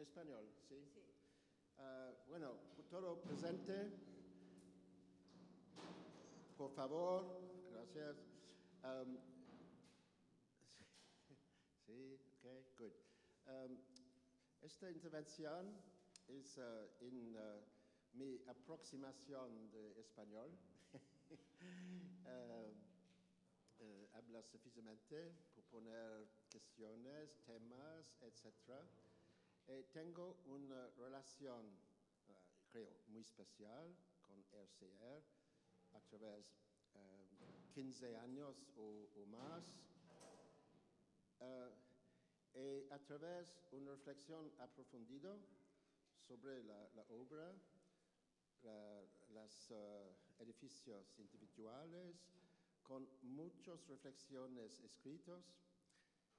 español, ¿sí? Sí. Bueno, todo presente. Por favor, gracias. Sí, ok, good. Esta intervención es en mi aproximación de español. Habla suficientemente para poner cuestiones, temas, etc. Tengo una relación, creo, muy especial con RCR a través de 15 años o más. Y a través de una reflexión aprofundida sobre la obra, los edificios individuales, con muchas reflexiones escritas,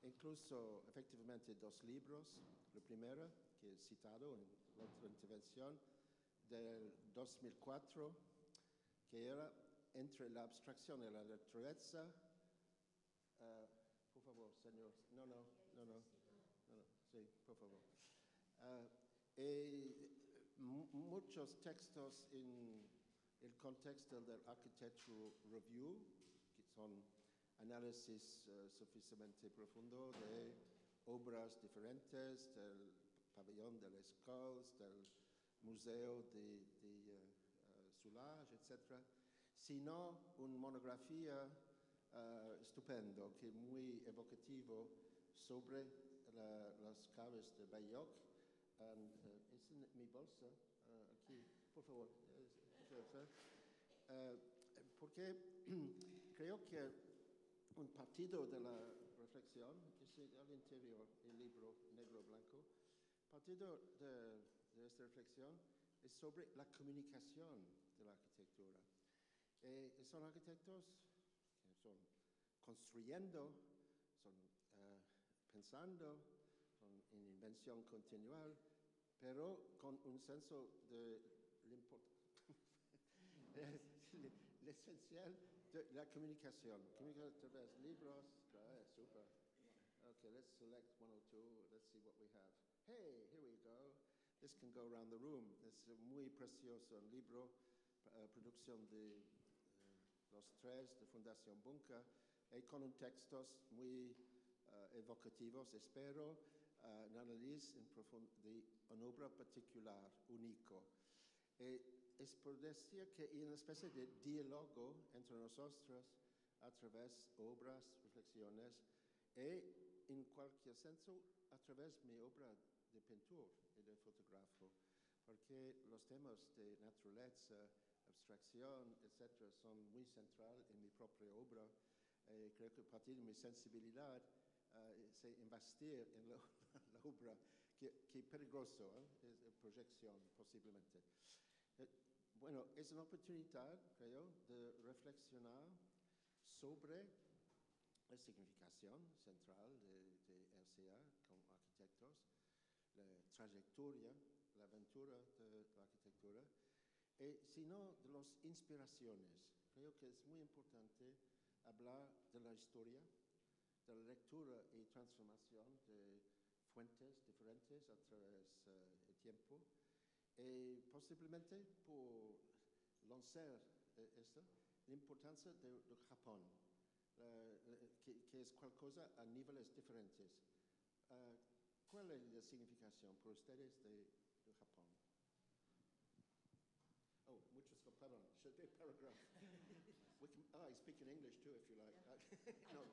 incluso efectivamente 2 libros. El primero, que he citado en la otra intervención, del 2004, que era Entre la abstracción y la naturaleza. Por favor, señor. No, sí, por favor. Y muchos textos en el contexto del Architectural Review, que son análisis suficientemente profundo de obras diferentes, del pabellón de Les Écoles, del museo de Soulages, etc., sino una monografía estupendo, que es muy evocativo sobre las caves de Bayeux. Es en mi bolsa, aquí, por favor. Porque creo que un partido de la reflexión es al interior, el libro negro-blanco. Partido de esta reflexión es sobre la comunicación de la arquitectura. Son arquitectos que son construyendo, son pensando, son en invención continual, pero con un senso de l'essentiel de la communication. Communication a través de libros. Super. Okay, let's select 1 or 2. Let's see what we have. Hey, here we go. This can go around the room. Es muy precioso un libro, producción de los 3 de Fundación Bunka, y con un textos muy evocativos, espero, un análisis en de una obra particular, único. Es por decir que hay una especie de diálogo entre nosotros a través de obras, reflexiones, y en cualquier senso a través de mi obra de pintura y de fotógrafo, porque los temas de naturaleza, abstracción, etc., son muy centrales en mi propia obra. Creo que a partir de mi sensibilidad se investir en la obra, que es peligroso, es proyección posiblemente. Bueno, es una oportunidad, creo, de reflexionar sobre la significación central de RCA como arquitectos, la trayectoria, la aventura de la arquitectura, y sino de las inspiraciones. Creo que es muy importante hablar de la historia, de la lectura y transformación de fuentes diferentes a través del tiempo, y posiblemente por lanzar esto, la importancia del Japón, que es cualquier cosa a niveles diferentes. ¿Cuál es la significación por ustedes de Japón? Oh, muchos, pardon, should be a paragraph. I speak in English too, if you like. No.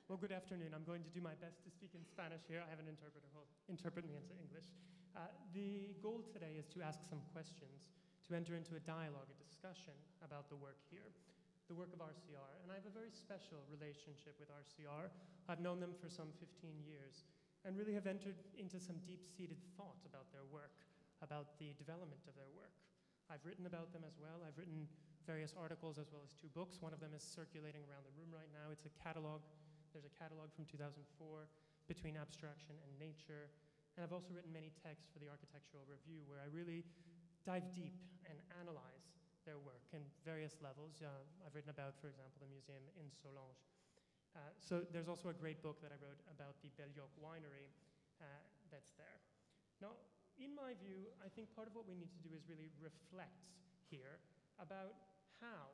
Well, good afternoon. I'm going to do my best to speak in Spanish here. I have an interpreter who will interpret me into English. The goal today is to ask some questions, to enter into a dialogue, a discussion about the work here, the work of RCR. And I have a very special relationship with RCR. I've known them for some 15 years and really have entered into some deep-seated thought about their work, about the development of their work. I've written about them as well. I've written various articles as well as 2 books. One of them is circulating around the room right now. It's a catalog. There's a catalog from 2004, Between Abstraction and Nature. And I've also written many texts for the Architectural Review where I really dive deep and analyze their work in various levels. I've written about, for example, the museum in Solange. So there's also a great book that I wrote about the Belle Yoke winery that's there. Now, in my view, I think part of what we need to do is really reflect here about how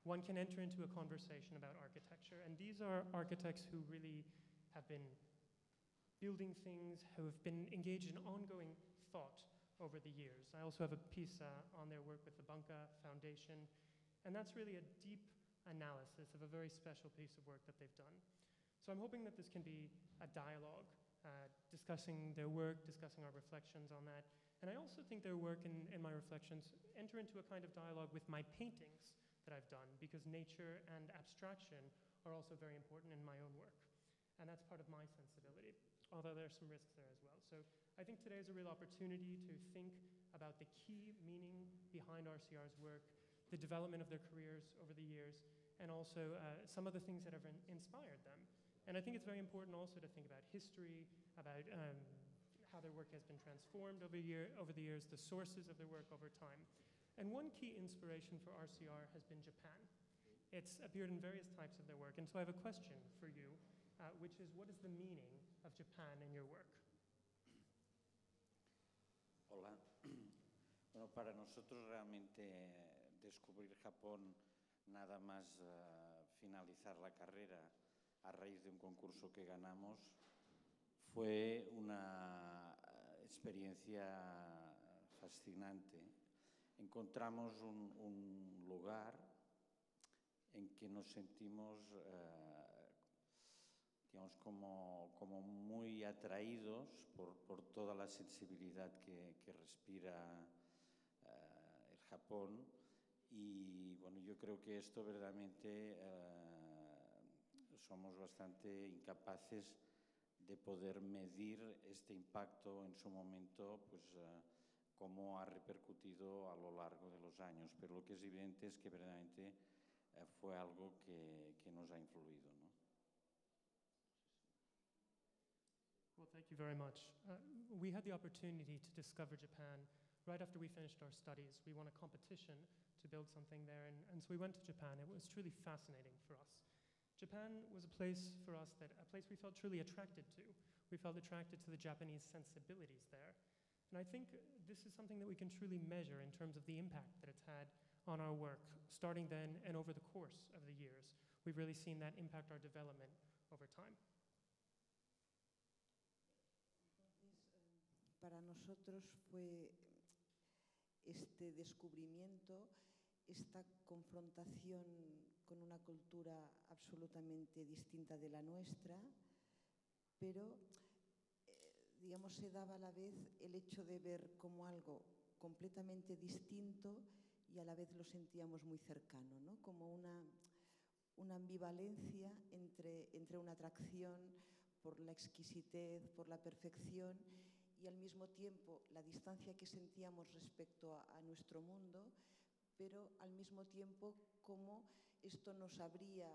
one can enter into a conversation about architecture. And these are architects who really have been building things, who have been engaged in ongoing thought over the years. I also have a piece on their work with the Banca Foundation, and that's really a deep analysis of a very special piece of work that they've done. So I'm hoping that this can be a dialogue, discussing their work, discussing our reflections on that. And I also think their work and my reflections enter into a kind of dialogue with my paintings that I've done, because nature and abstraction are also very important in my own work. And that's part of my sensibility, although there are some risks there as well. So I think today is a real opportunity to think about the key meaning behind RCR's work, the development of their careers over the years, and also some of the things that have inspired them. And I think it's very important also to think about history, about how their work has been transformed over the years, the sources of their work over time. And one key inspiration for RCR has been Japan. It's appeared in various types of their work. And so I have a question for you, which is, what is the meaning of Japan in your work? Hola. Bueno, para nosotros realmente descubrir Japón, nada más finalizar la carrera a raíz de un concurso que ganamos, fue una experiencia fascinante. Encontramos un lugar en que nos sentimos digamos, como muy atraídos por toda la sensibilidad que respira el Japón. Y bueno, yo creo que esto verdaderamente somos bastante incapaces de poder medir este impacto en su momento, pues cómo ha repercutido a lo largo de los años. Pero lo que es evidente es que verdaderamente fue algo que nos ha influido, ¿no? Well, thank you very much. We had the opportunity to discover Japan right after we finished our studies. We won a competition to build something there, and so we went to Japan. It was truly fascinating for us. Japan was a place for us, a place we felt truly attracted to. We felt attracted to the Japanese sensibilities there. And I think this is something that we can truly measure in terms of the impact that it's had on our work, starting then and over the course of the years. We've really seen that impact our development over time. Para nosotros fue este descubrimiento, esta confrontación con una cultura absolutamente distinta de la nuestra, pero digamos, se daba a la vez el hecho de ver como algo completamente distinto y a la vez lo sentíamos muy cercano, ¿no? Como una ambivalencia entre una atracción por la exquisitez, por la perfección, y al mismo tiempo la distancia que sentíamos respecto a nuestro mundo, pero al mismo tiempo cómo esto nos abría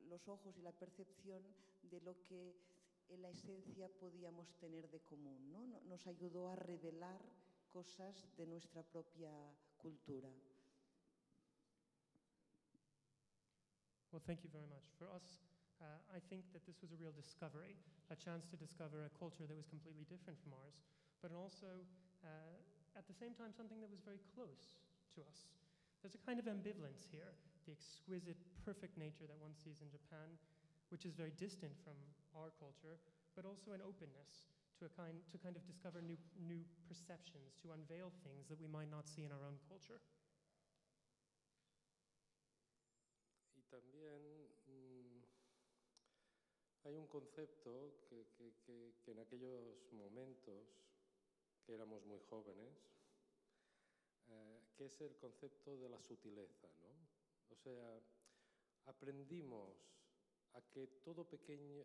los ojos y la percepción de lo que en la esencia podíamos tener de común, ¿no? Nos ayudó a revelar cosas de nuestra propia cultura. Well, thank you very much. For us, I think that this was a real discovery, a chance to discover a culture that was completely different from ours, but also, at the same time, something that was very close to us. There's a kind of ambivalence here, the exquisite, perfect nature that one sees in Japan, which is very distant from our culture, but also an openness to kind of discover new perceptions, to unveil things that we might not see in our own culture. Y también hay un concepto que en aquellos momentos, que éramos muy jóvenes, que es el concepto de la sutileza, ¿no? O sea, aprendimos a que toda pequeña,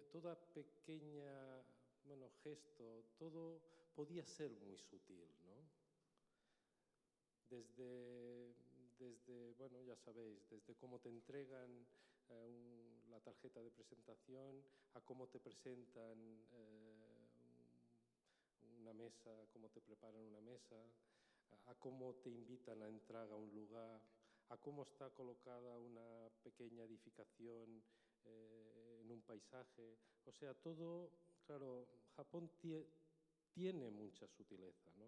gesto, todo podía ser muy sutil, ¿no? Desde ya sabéis, desde cómo te entregan la tarjeta de presentación, a cómo te presentan una mesa, cómo te preparan una mesa, a cómo te invitan a entrar a un lugar, a cómo está colocada una pequeña edificación en un paisaje. O sea, todo, claro, Japón tiene mucha sutileza, ¿no?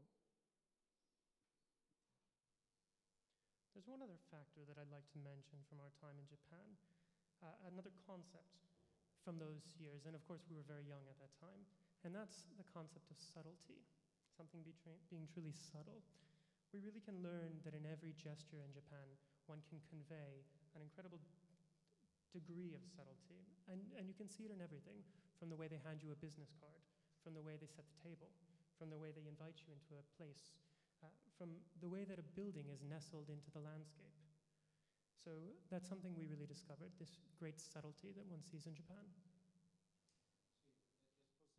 There's one other factor that I'd like to mention from our time in Japan, another concept from those years, and of course we were very young at that time, and that's the concept of subtlety, something being truly subtle. We really can learn that in every gesture in Japan, one can convey an incredible degree of subtlety, and you can see it in everything, from the way they hand you a business card, from the way they set the table, from the way they invite you into a place, from the way that a building is nestled into the landscape. So that's something we really discovered, this great subtlety that one sees in Japan.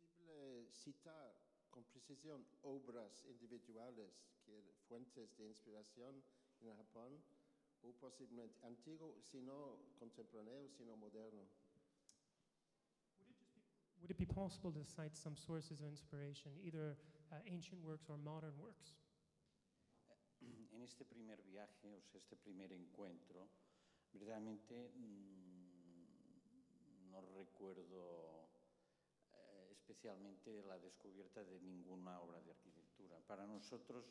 ¿Es posible citar con precisión obras individuales que fuentes de inspiración en Japón, o posiblemente antiguo, sino contemporáneo, sino moderno? Would it be possible to cite some sources of inspiration, either ancient works or modern works? En este primer viaje, o sea, este primer encuentro, verdaderamente no recuerdo especialmente la descubierta de ninguna obra de arquitectura. Para nosotros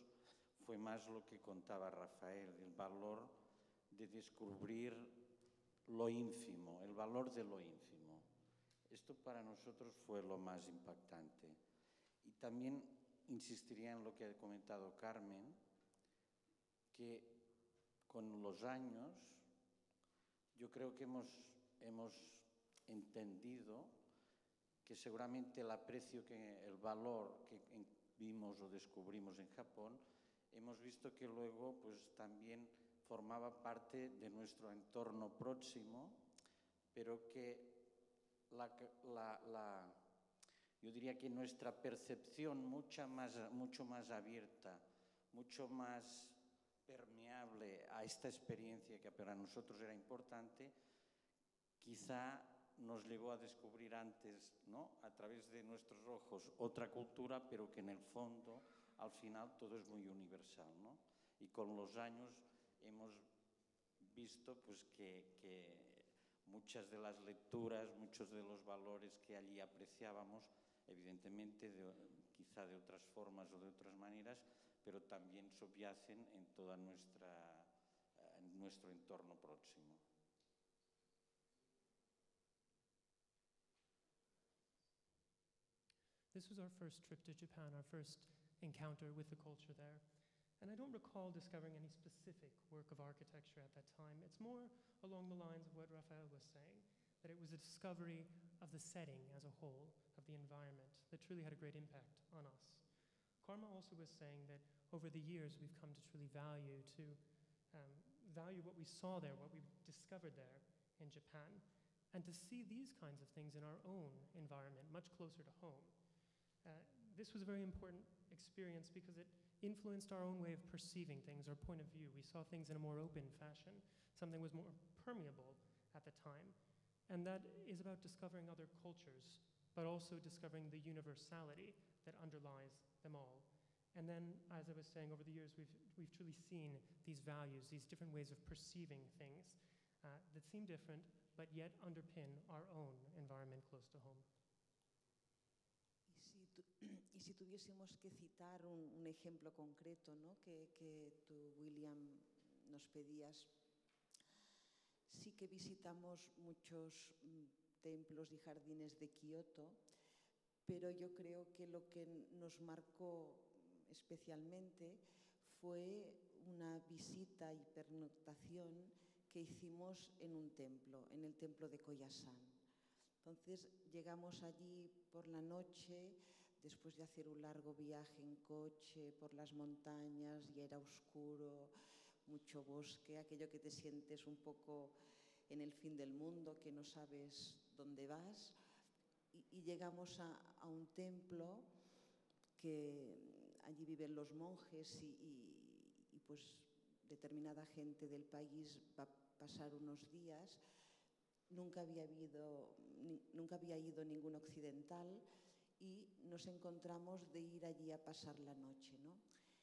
fue más lo que contaba Rafael, el valor de descubrir lo ínfimo, el valor de lo ínfimo. Esto para nosotros fue lo más impactante. Y también insistiría en lo que ha comentado Carmen, que con los años yo creo que hemos entendido que seguramente el aprecio, el valor que vimos o descubrimos en Japón, hemos visto que luego pues también formaba parte de nuestro entorno próximo, pero que yo diría que nuestra percepción mucho más abierta, mucho más permeable a esta experiencia que para nosotros era importante, quizá nos llevó a descubrir antes, ¿no?, a través de nuestros ojos, otra cultura, pero que en el fondo, al final, todo es muy universal, ¿no? Y con los años hemos visto pues, que muchas de las lecturas, muchos de los valores que allí apreciábamos, evidentemente quizá de otras formas o de otras maneras, pero también subyacen en todo nuestro entorno próximo. This was our first trip to Japan, our first encounter with the culture there. And I don't recall discovering any specific work of architecture at that time. It's more along the lines of what Rafael was saying, that it was a discovery of the setting as a whole, of the environment, that truly had a great impact on us. Karma also was saying that over the years we've come to truly value what we saw there, what we discovered there in Japan, and to see these kinds of things in our own environment, much closer to home. This was a very important experience because it influenced our own way of perceiving things, our point of view. We saw things in a more open fashion. Something was more permeable at the time. And that is about discovering other cultures, but also discovering the universality that underlies them all. And then, as I was saying, over the years, we've truly seen these values, these different ways of perceiving things that seem different, but yet underpin our own environment close to home. Y si tuviésemos que citar un ejemplo concreto, ¿no?, que tú, William, nos pedías, sí que visitamos muchos templos y jardines de Kioto, pero yo creo que lo que nos marcó especialmente fue una visita y pernoctación que hicimos en un templo, en el templo de Koyasan. Entonces llegamos allí por la noche, después de hacer un largo viaje en coche por las montañas, y era oscuro, mucho bosque, aquello que te sientes un poco en el fin del mundo, que no sabes dónde vas, y llegamos a un templo que allí viven los monjes y pues determinada gente del país va a pasar unos días. Nunca había ido ningún occidental y nos encontramos de ir allí a pasar la noche, ¿no?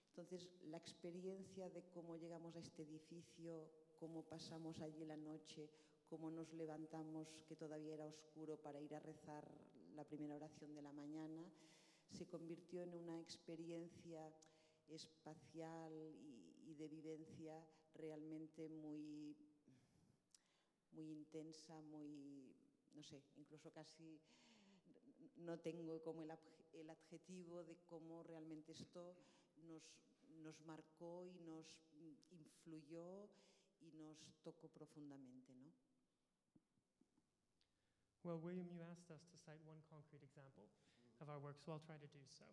Entonces, la experiencia de cómo llegamos a este edificio, cómo pasamos allí la noche, cómo nos levantamos, que todavía era oscuro, para ir a rezar la primera oración de la mañana, se convirtió en una experiencia espacial y de vivencia realmente muy, muy intensa, muy, no sé, incluso casi no tengo como el adjetivo de cómo realmente esto nos marcó y nos influyó y nos tocó profundamente, ¿no? Well, William, you asked us to cite one concrete example of our work, so I'll try to do so.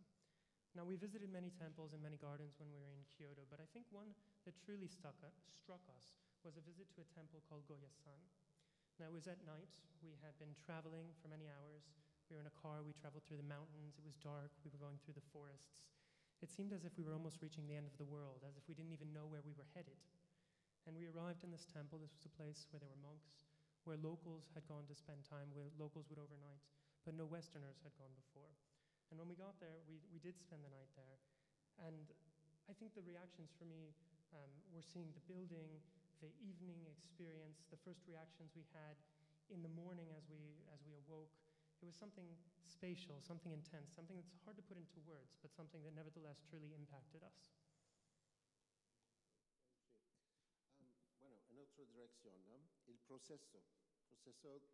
Now, we visited many temples and many gardens when we were in Kyoto, but I think one that truly struck us was a visit to a temple called Goyasan. Now, it was at night. We had been traveling for many hours. We were in a car. We traveled through the mountains. It was dark. We were going through the forests. It seemed as if we were almost reaching the end of the world, as if we didn't even know where we were headed. And we arrived in this temple. This was a place where there were monks, where locals had gone to spend time, where locals would overnight, but no Westerners had gone before. And when we got there, we did spend the night there. And I think the reactions for me were seeing the building, the evening experience, the first reactions we had in the morning as we awoke. It was something spatial, something intense, something that's hard to put into words, but something that nevertheless truly impacted us. Bueno, en otra dirección, ¿no? El proceso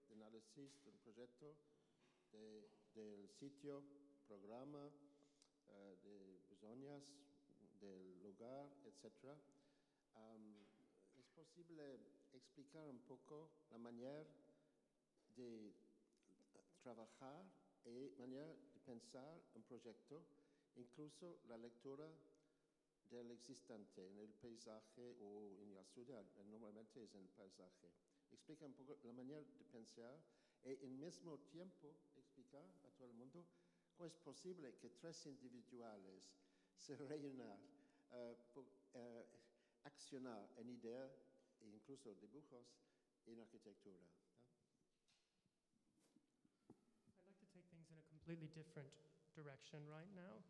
de análisis de un proyecto, del sitio, programa, de besoñas, del lugar, etc. ¿Es posible explicar un poco la manera de trabajar y manera de pensar un proyecto, incluso la lectura del existente en el paisaje o en la ciudad? Normalmente es en el paisaje. Explica un poco la manera de pensar y al mismo tiempo explicar a todo el mundo cómo es posible que tres individuales se reúnan accionar en idea e incluso dibujos en arquitectura. I'd like to take things in a completely different direction right now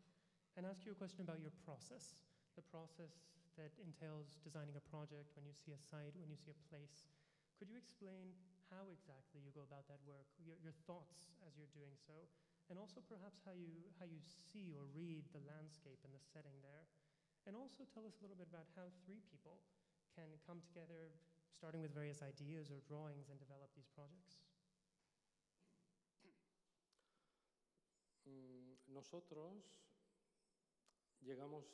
and ask you a question about your process, the process that entails designing a project, when you see a site, when you see a place. Could you explain how exactly you go about that work, your thoughts as you're doing so, and also perhaps how you see or read the landscape and the setting there? And also tell us a little bit about how three people can come together, starting with various ideas or drawings, and develop these projects. Nosotros llegamos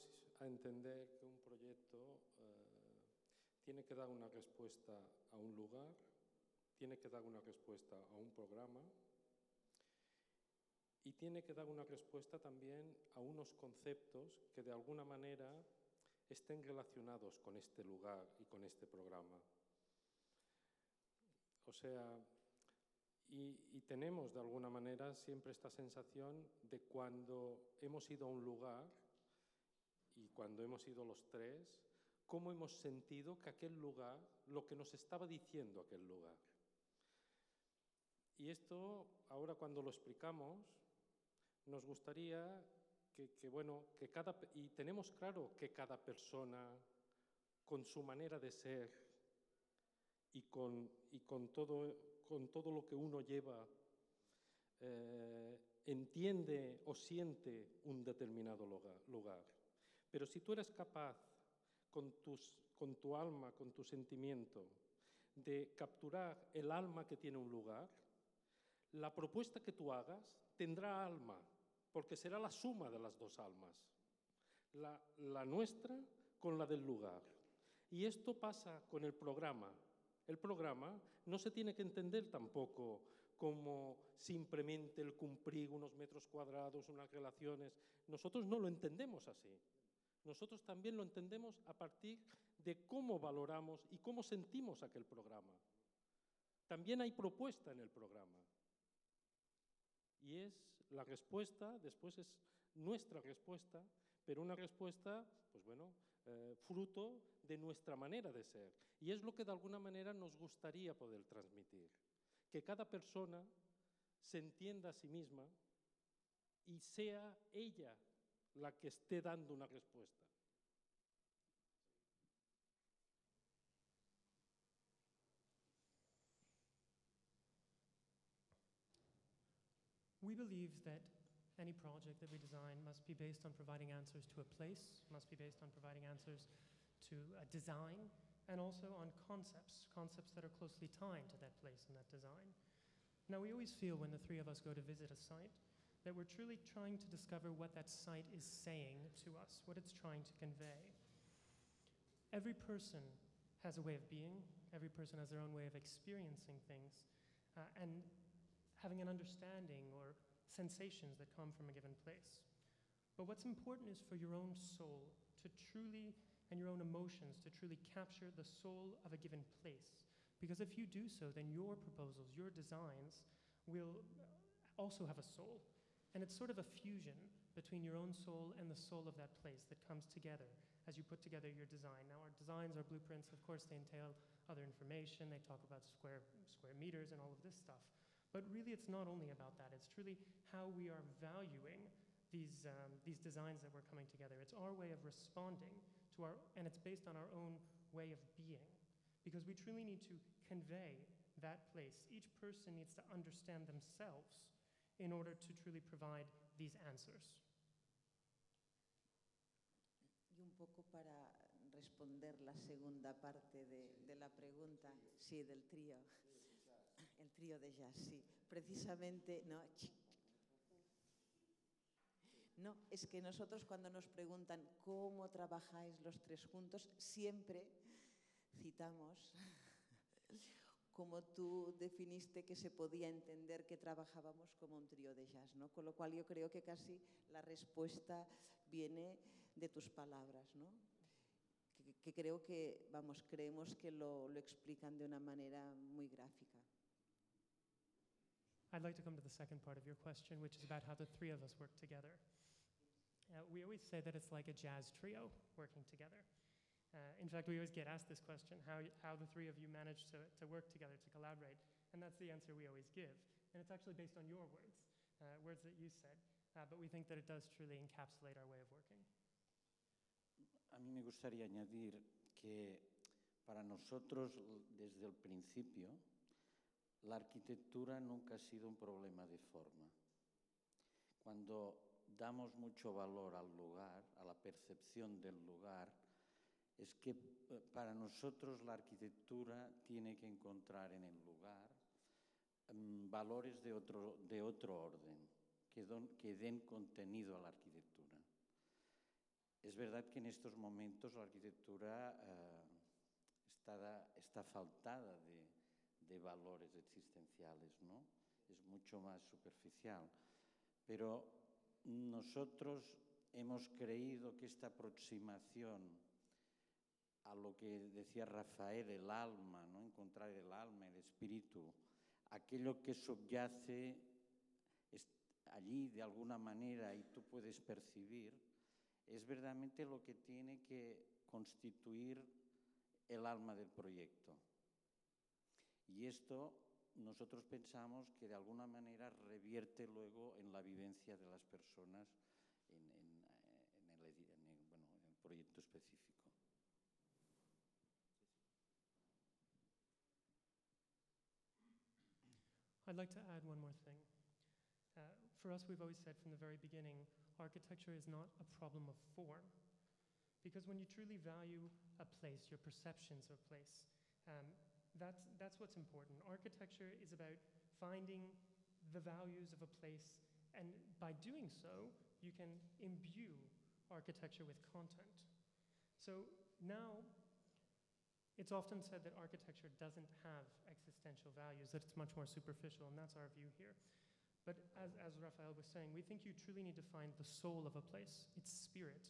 a entender que un proyecto tiene que dar una respuesta a un lugar, tiene que dar una respuesta a un programa y tiene que dar una respuesta también a unos conceptos que de alguna manera estén relacionados con este lugar y con este programa. O sea, y tenemos de alguna manera siempre esta sensación de cuando hemos ido a un lugar y cuando hemos ido los tres, cómo hemos sentido que aquel lugar, lo que nos estaba diciendo aquel lugar. Y esto, ahora cuando lo explicamos, nos gustaría y tenemos claro que cada persona, con su manera de ser y con todo lo que uno lleva, entiende o siente un determinado lugar. Pero si tú eres capaz, con tu alma, con tu sentimiento, de capturar el alma que tiene un lugar, la propuesta que tú hagas tendrá alma, porque será la suma de las dos almas, la nuestra con la del lugar. Y esto pasa con el programa. El programa no se tiene que entender tampoco como simplemente el cumplir unos metros cuadrados, unas relaciones. Nosotros no lo entendemos así. Nosotros también lo entendemos a partir de cómo valoramos y cómo sentimos aquel programa. También hay propuesta en el programa. Y es la respuesta, después es nuestra respuesta, pero una respuesta, pues bueno, fruto de nuestra manera de ser. Y es lo que de alguna manera nos gustaría poder transmitir. Que cada persona se entienda a sí misma y sea ella la que esté dando una respuesta. We believe that any project that we design must be based on providing answers to a place, must be based on providing answers to a design, and also on concepts that are closely tied to that place and that design. Now, we always feel when the three of us go to visit a site that we're truly trying to discover what that site is saying to us, what it's trying to convey. Every person has a way of being, every person has their own way of experiencing things, and having an understanding or sensations that come from a given place. But what's important is for your own soul to truly, and your own emotions, to truly capture the soul of a given place. Because if you do so, then your proposals, your designs will also have a soul. And it's sort of a fusion between your own soul and the soul of that place that comes together as you put together your design. Now, our designs, our blueprints, of course, they entail other information. They talk about square meters and all of this stuff. But really, it's not only about that. It's truly how we are valuing these designs that we're coming together. It's our way of responding to and it's based on our own way of being. Because we truly need to convey that place. Each person needs to understand themselves in order to truly provide these answers. Y un poco para responder la segunda parte de la pregunta, sí, del trío. El trío de jazz, sí. Precisamente, no, es que nosotros cuando nos preguntan cómo trabajáis los tres juntos, siempre citamos como tú definiste que se podía entender que trabajábamos como un trío de jazz, ¿no? Con lo cual yo creo que casi la respuesta viene de tus palabras, ¿no? Que creo que, vamos, creemos que lo explican de una manera muy gráfica. I'd like to come to the second part of your question, which is about how the three of us work together. We always say that it's like a jazz trio working together. In fact, we always get asked this question, how the three of you manage to work together, to collaborate. And that's the answer we always give. And it's actually based on your words, words that you said. But we think that it does truly encapsulate our way of working. A mí me gustaría añadir que para nosotros, desde el principio, la arquitectura nunca ha sido un problema de forma. Cuando damos mucho valor al lugar, a la percepción del lugar, es que para nosotros la arquitectura tiene que encontrar en el lugar valores de otro orden, que den contenido a la arquitectura. Es verdad que en estos momentos la arquitectura está faltada de valores existenciales, ¿no? Es mucho más superficial. Pero nosotros hemos creído que esta aproximación a lo que decía Rafael, el alma, ¿no? Encontrar el alma, el espíritu, aquello que subyace allí de alguna manera y tú puedes percibir, es verdaderamente lo que tiene que constituir el alma del proyecto. Y esto nosotros pensamos que de alguna manera revierte luego en la vivencia de las personas en el proyecto específico. I'd like to add one more thing. For us, we've always said from the very beginning, architecture is not a problem of form. Because when you truly value a place, your perceptions of a place, that's what's important. Architecture is about finding the values of a place, and by doing so, you can imbue architecture with content. So now, it's often said that architecture doesn't have existential values, that it's much more superficial, and that's our view here. But as Raphael was saying, we think you truly need to find the soul of a place, its spirit,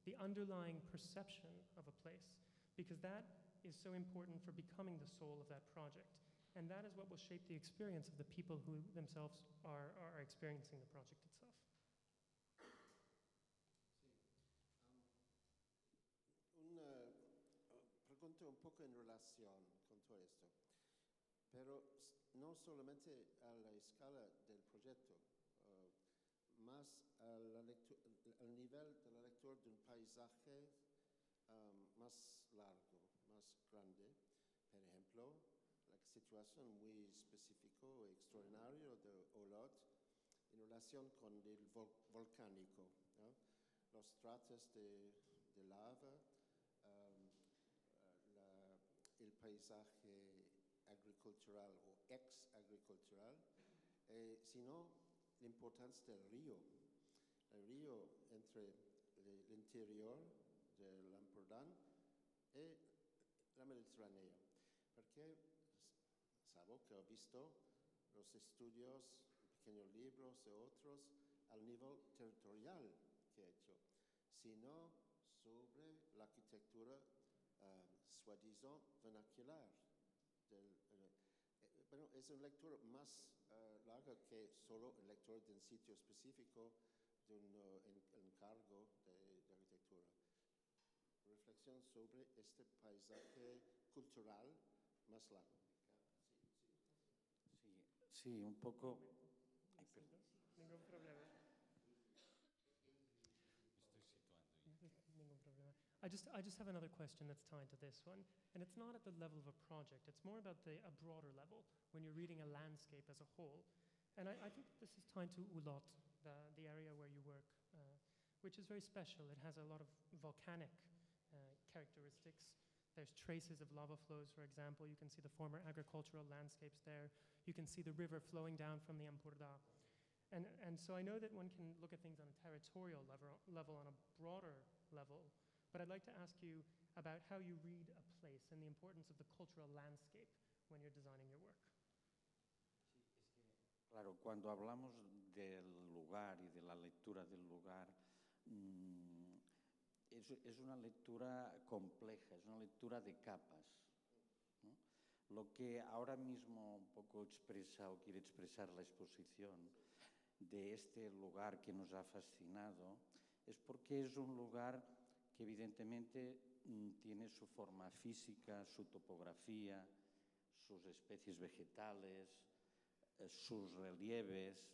the underlying perception of a place, because that is so important for becoming the soul of that project. And that is what will shape the experience of the people who themselves are experiencing the project itself. Pregunto un poco en relación con todo esto, pero no solamente a la escala del proyecto, más al nivel de la lectura de un paisaje más largo, más grande. Por ejemplo, la situación muy específica y extraordinaria de Olot, en relación con el volcánico, ¿no? Los estratos de lava, el paisaje agricultural o ex-agricultural, sino la importancia del río. El río entre el interior del Ampurdán y la Mediterránea. Porque, sabo que he visto los estudios, pequeños libros y otros, al nivel territorial que he hecho, sino sobre la arquitectura soi-disant vernacular. Bueno, es una lectura más larga que solo la lectura de un sitio específico de un encargo de arquitectura. Reflexión sobre este paisaje cultural más largo. Sí, un poco. Ay, Ningún problema. Me estoy situando. Ningún problema. I just have another question that's tied to this one, and it's not at the level of a project. It's more about a broader level when you're reading a landscape as a whole. And I think this is tied to Ulot, the area where you work, which is very special. It has a lot of volcanic characteristics. There's traces of lava flows, for example. You can see the former agricultural landscapes there. You can see the river flowing down from the Ampurdá. And so I know that one can look at things on a territorial level, on a broader level, but I'd like to ask you about how you read a place and the importance of the cultural landscape when you're designing your work. Claro, cuando hablamos del lugar y de la lectura del lugar, es una lectura compleja, es una lectura de capas, ¿no? Lo que ahora mismo un poco expresa o quiere expresar la exposición de este lugar que nos ha fascinado es porque es un lugar que evidentemente tiene su forma física, su topografía, sus especies vegetales, sus relieves,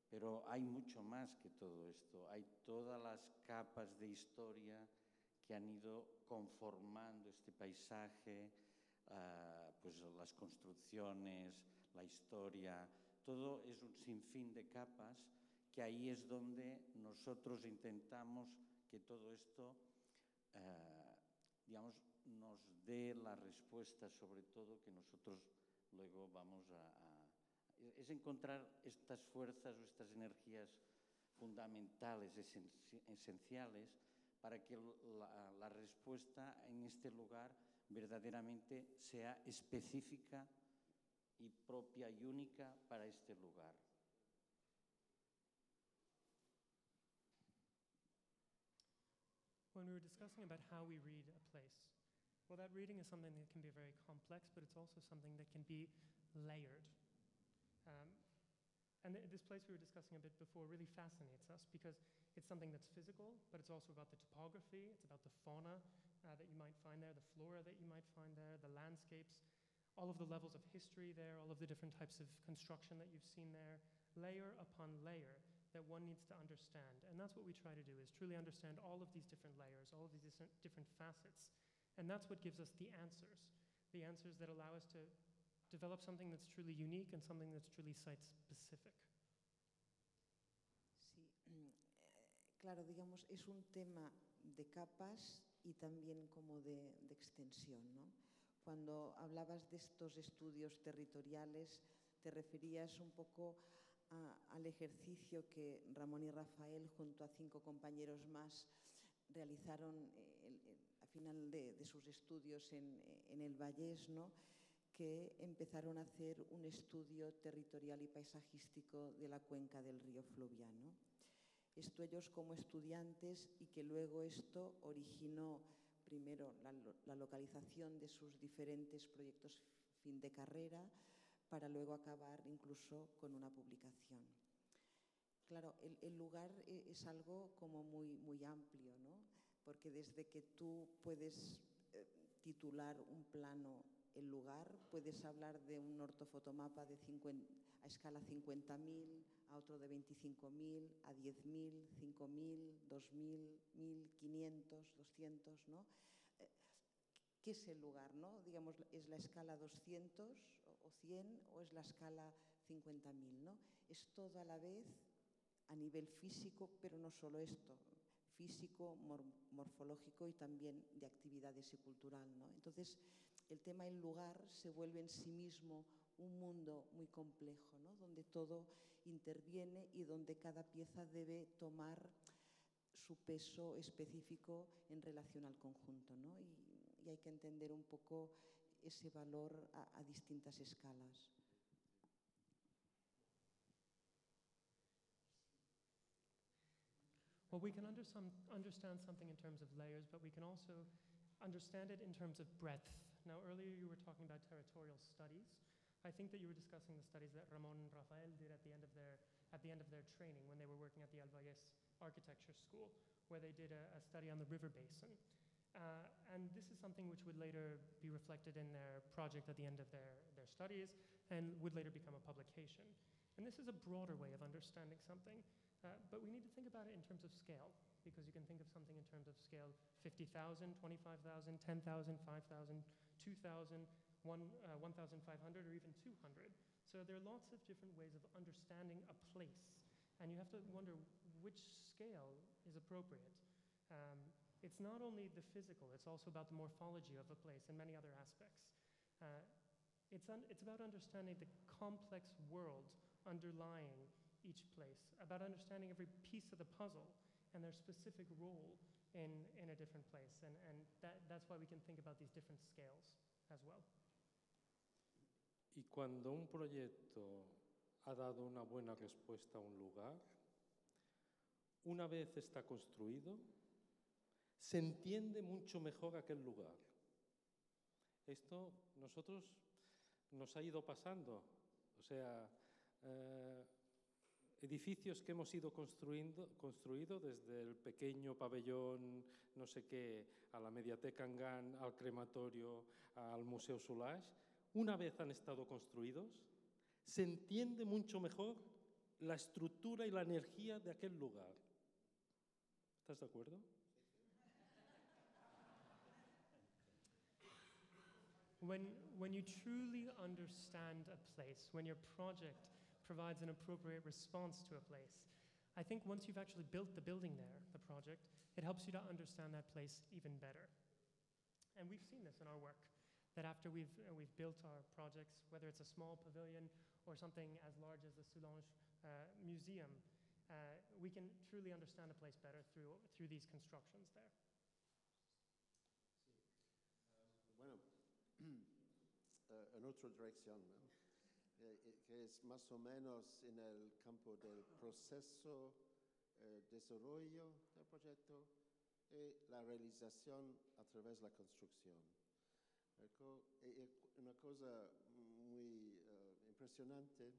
pero hay mucho más que todo esto. Hay todas las capas de historia que han ido conformando este paisaje, pues las construcciones, la historia, todo es un sinfín de capas que ahí es donde nosotros intentamos que todo esto, digamos, nos dé la respuesta sobre todo que nosotros luego vamos es encontrar estas fuerzas o estas energías fundamentales, esenciales, para que la respuesta en este lugar verdaderamente sea específica y propia y única para este lugar. When we were discussing about how we read a place, well, that reading is something that can be very complex, but it's also something that can be layered. And this place we were discussing a bit before really fascinates us because it's something that's physical, but it's also about the topography, it's about the fauna that you might find there, the flora that you might find there, the landscapes, all of the levels of history there, all of the different types of construction that you've seen there, layer upon layer that one needs to understand. And that's what we try to do, is truly understand all of these different layers, all of these different facets. And that's what gives us the answers that allow us to develop something that's truly unique and something that's truly site-specific. Sí, claro, digamos, es un tema de capas y también como de extensión, ¿no? Cuando hablabas de estos estudios territoriales, te referías un poco al ejercicio que Ramón y Rafael, junto a 5 compañeros más, realizaron a final de sus estudios en el Vallés, ¿no? Que empezaron a hacer un estudio territorial y paisajístico de la cuenca del río Fluvià, ¿no? Esto ellos como estudiantes, y que luego esto originó primero la localización de sus diferentes proyectos fin de carrera, para luego acabar incluso con una publicación. Claro, el lugar es algo como muy amplio, ¿no? Porque desde que tú puedes titular un plano el lugar, puedes hablar de un ortofotomapa a escala 50.000, a otro de 25.000, a 10.000, 5.000, 2.000, 1.500, 200, ¿no? ¿Qué es el lugar, no? Digamos, ¿es la escala 200 o 100 o es la escala 50.000, ¿no? Es todo a la vez a nivel físico, pero no solo esto, físico, morfológico y también de actividades y cultural, ¿no? Entonces, el tema del lugar se vuelve en sí mismo un mundo muy complejo, ¿no? Donde todo interviene y donde cada pieza debe tomar su peso específico en relación al conjunto, ¿no? Y hay que entender un poco ese valor a distintas escalas. Well, we can understand something in terms of layers, but we can also understand it in terms of breadth. Now, earlier you were talking about territorial studies. I think that you were discussing the studies that Ramon and Rafael did at the end of their training when they were working at the Albayes Architecture School, where they did a study on the river basin. And this is something which would later be reflected in their project at the end of their studies and would later become a publication. And this is a broader way of understanding something, but we need to think about it in terms of scale, because you can think of something in terms of scale 50,000, 25,000, 10,000, 5,000, 2,000, 1,500, or even 200. So there are lots of different ways of understanding a place, and you have to wonder which scale is appropriate. It's not only the physical, it's also about the morphology of a place and many other aspects. It's about understanding the complex world underlying each place, about understanding every piece of the puzzle and their specific role in a different place. And that's why we can think about these different scales as well. Y cuando un proyecto ha dado una buena respuesta a un lugar, una vez está construido, se entiende mucho mejor aquel lugar. Esto nosotros nos ha ido pasando. O sea, edificios que hemos ido construido desde el pequeño pabellón, no sé qué, a la Mediateca Engan, al crematorio, al Museo Soulages, una vez han estado construidos, se entiende mucho mejor la estructura y la energía de aquel lugar. ¿Estás de acuerdo? When you truly understand a place, when your project provides an appropriate response to a place, I think once you've actually built the building there, the project, it helps you to understand that place even better. And we've seen this in our work, that after we've built our projects, whether it's a small pavilion or something as large as the Soulanges Museum, we can truly understand a place better through these constructions there. Bueno, en otra dirección, ¿no? Que es más o menos en el campo del proceso, desarrollo del proyecto y la realización a través de la construcción. Una cosa muy impresionante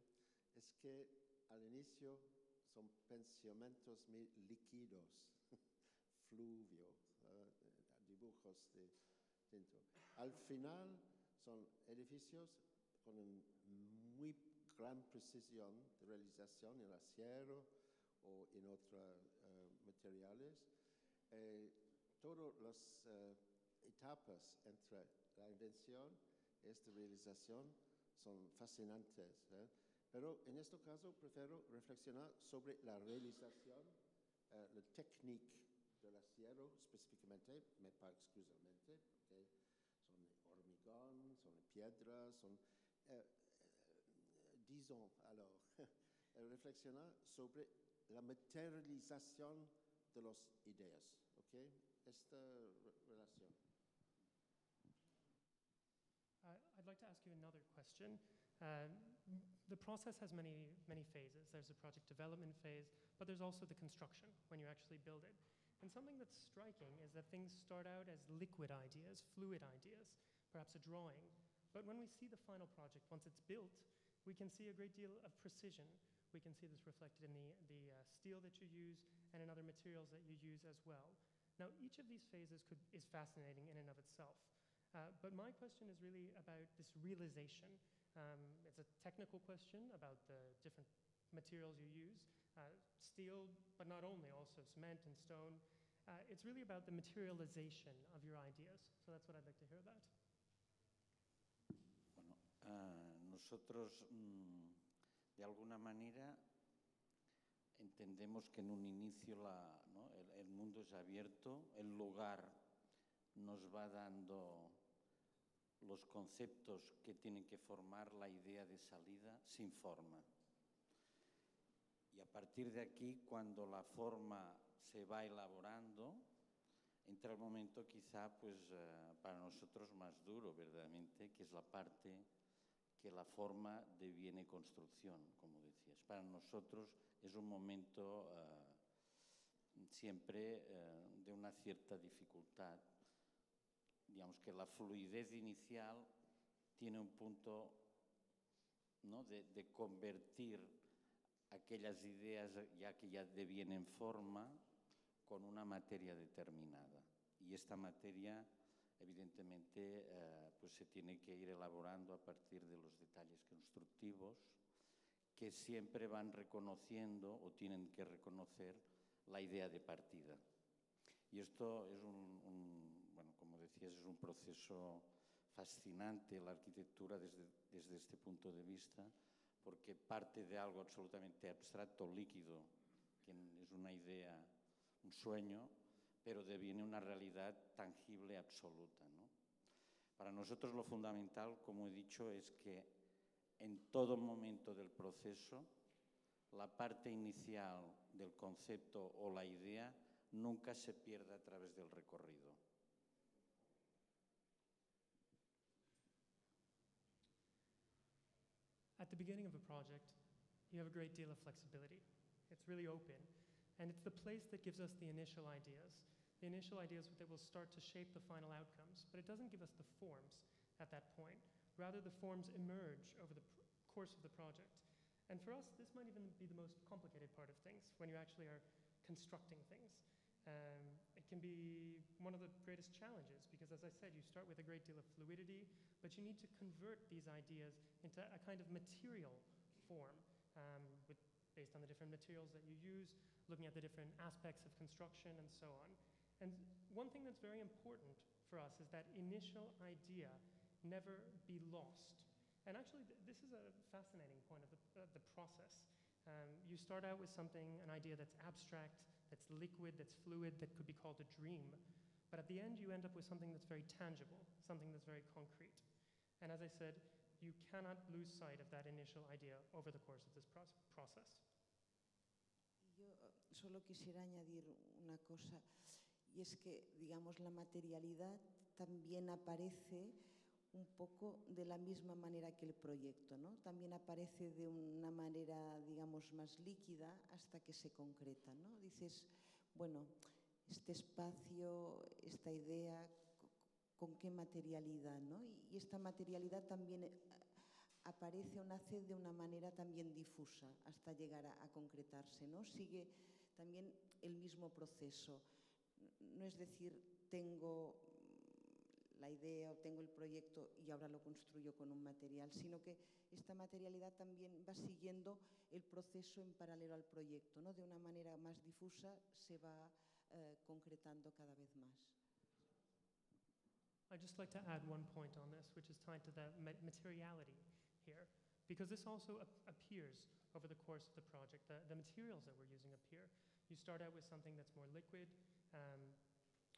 es que al inicio son pensamientos muy líquidos, fluvio, dibujos dentro. Al final son edificios con muy gran precisión de realización en acero o en otros materiales. Todas las etapas entre la invención y esta realización son fascinantes, pero en este caso prefiero reflexionar sobre la realización, la técnica del acero específicamente, pas exclusivamente, porque son hormigón, son piedras, son disons alors, reflexionar sobre la materialización de las ideas, ¿ok? Esta relación. I'd like to ask you another question. The process has many phases. There's the project development phase, but there's also the construction, when you actually build it. And something that's striking is that things start out as liquid ideas, fluid ideas, perhaps a drawing. But when we see the final project, once it's built, we can see a great deal of precision. We can see this reflected in the steel that you use and in other materials that you use as well. Now, each of these phases is fascinating in and of itself. But my question is really about this realization. It's a technical question about the different materials you use, steel, but not only, also cement and stone. It's really about the materialization of your ideas. So that's what I'd like to hear about. Bueno, nosotros de alguna manera entendemos que en un inicio ¿no? el mundo es abierto, el lugar nos va dando los conceptos que tienen que formar la idea de salida sin forma. Y a partir de aquí, cuando la forma se va elaborando, entra el momento quizá para nosotros más duro, verdaderamente, que es la parte que la forma deviene construcción, como decías. Para nosotros es un momento siempre de una cierta dificultad. Digamos que la fluidez inicial tiene un punto, ¿no? de convertir aquellas ideas que ya devienen forma con una materia determinada. Y esta materia, evidentemente, pues se tiene que ir elaborando a partir de los detalles constructivos que siempre van reconociendo o tienen que reconocer la idea de partida. Y esto es bueno, como decías, es un proceso fascinante, la arquitectura desde este punto de vista, porque parte de algo absolutamente abstracto, líquido, que es una idea, un sueño, pero deviene una realidad tangible absoluta, ¿no? Para nosotros lo fundamental, como he dicho, es que en todo momento del proceso, la parte inicial del concepto o la idea nunca se pierda a través del recorrido. At the beginning of a project, you have a great deal of flexibility. It's really open, and it's the place that gives us the initial ideas that will start to shape the final outcomes, but it doesn't give us the forms at that point. Rather, the forms emerge over the course of the project. And for us, this might even be the most complicated part of things, when you actually are constructing things. It can be one of the greatest challenges, because as I said, you start with a great deal of fluidity, but you need to convert these ideas into a kind of material form, based on the different materials that you use, looking at the different aspects of construction and so on. And one thing that's very important for us is that initial idea never be lost. And actually, this is a fascinating point of the process. You start out with an idea that's abstract, that's liquid, that's fluid, that could be called a dream. But at the end, you end up with something that's very tangible, something that's very concrete. And as I said, you cannot lose sight of that initial idea over the course of this process. Yo solo quisiera añadir una cosa, y es que, digamos, la materialidad también aparece un poco de la misma manera que el proyecto, ¿no? También aparece de una manera, digamos, más líquida hasta que se concreta, ¿no? Dices, bueno, este espacio, esta idea, ¿con qué materialidad, ¿no? Y esta materialidad también aparece o nace de una manera también difusa hasta llegar a concretarse, ¿no? Sigue también el mismo proceso. No es decir, tengo la idea o tengo el proyecto y ahora lo construyo con un material, sino que esta materialidad también va siguiendo el proceso en paralelo al proyecto, ¿no? De una manera más difusa se va concretando cada vez más. I'd just like to add one point on this, which is tied to the materiality here, because this also appears over the course of the project. The materials that we're using appear. You start out with something that's more liquid,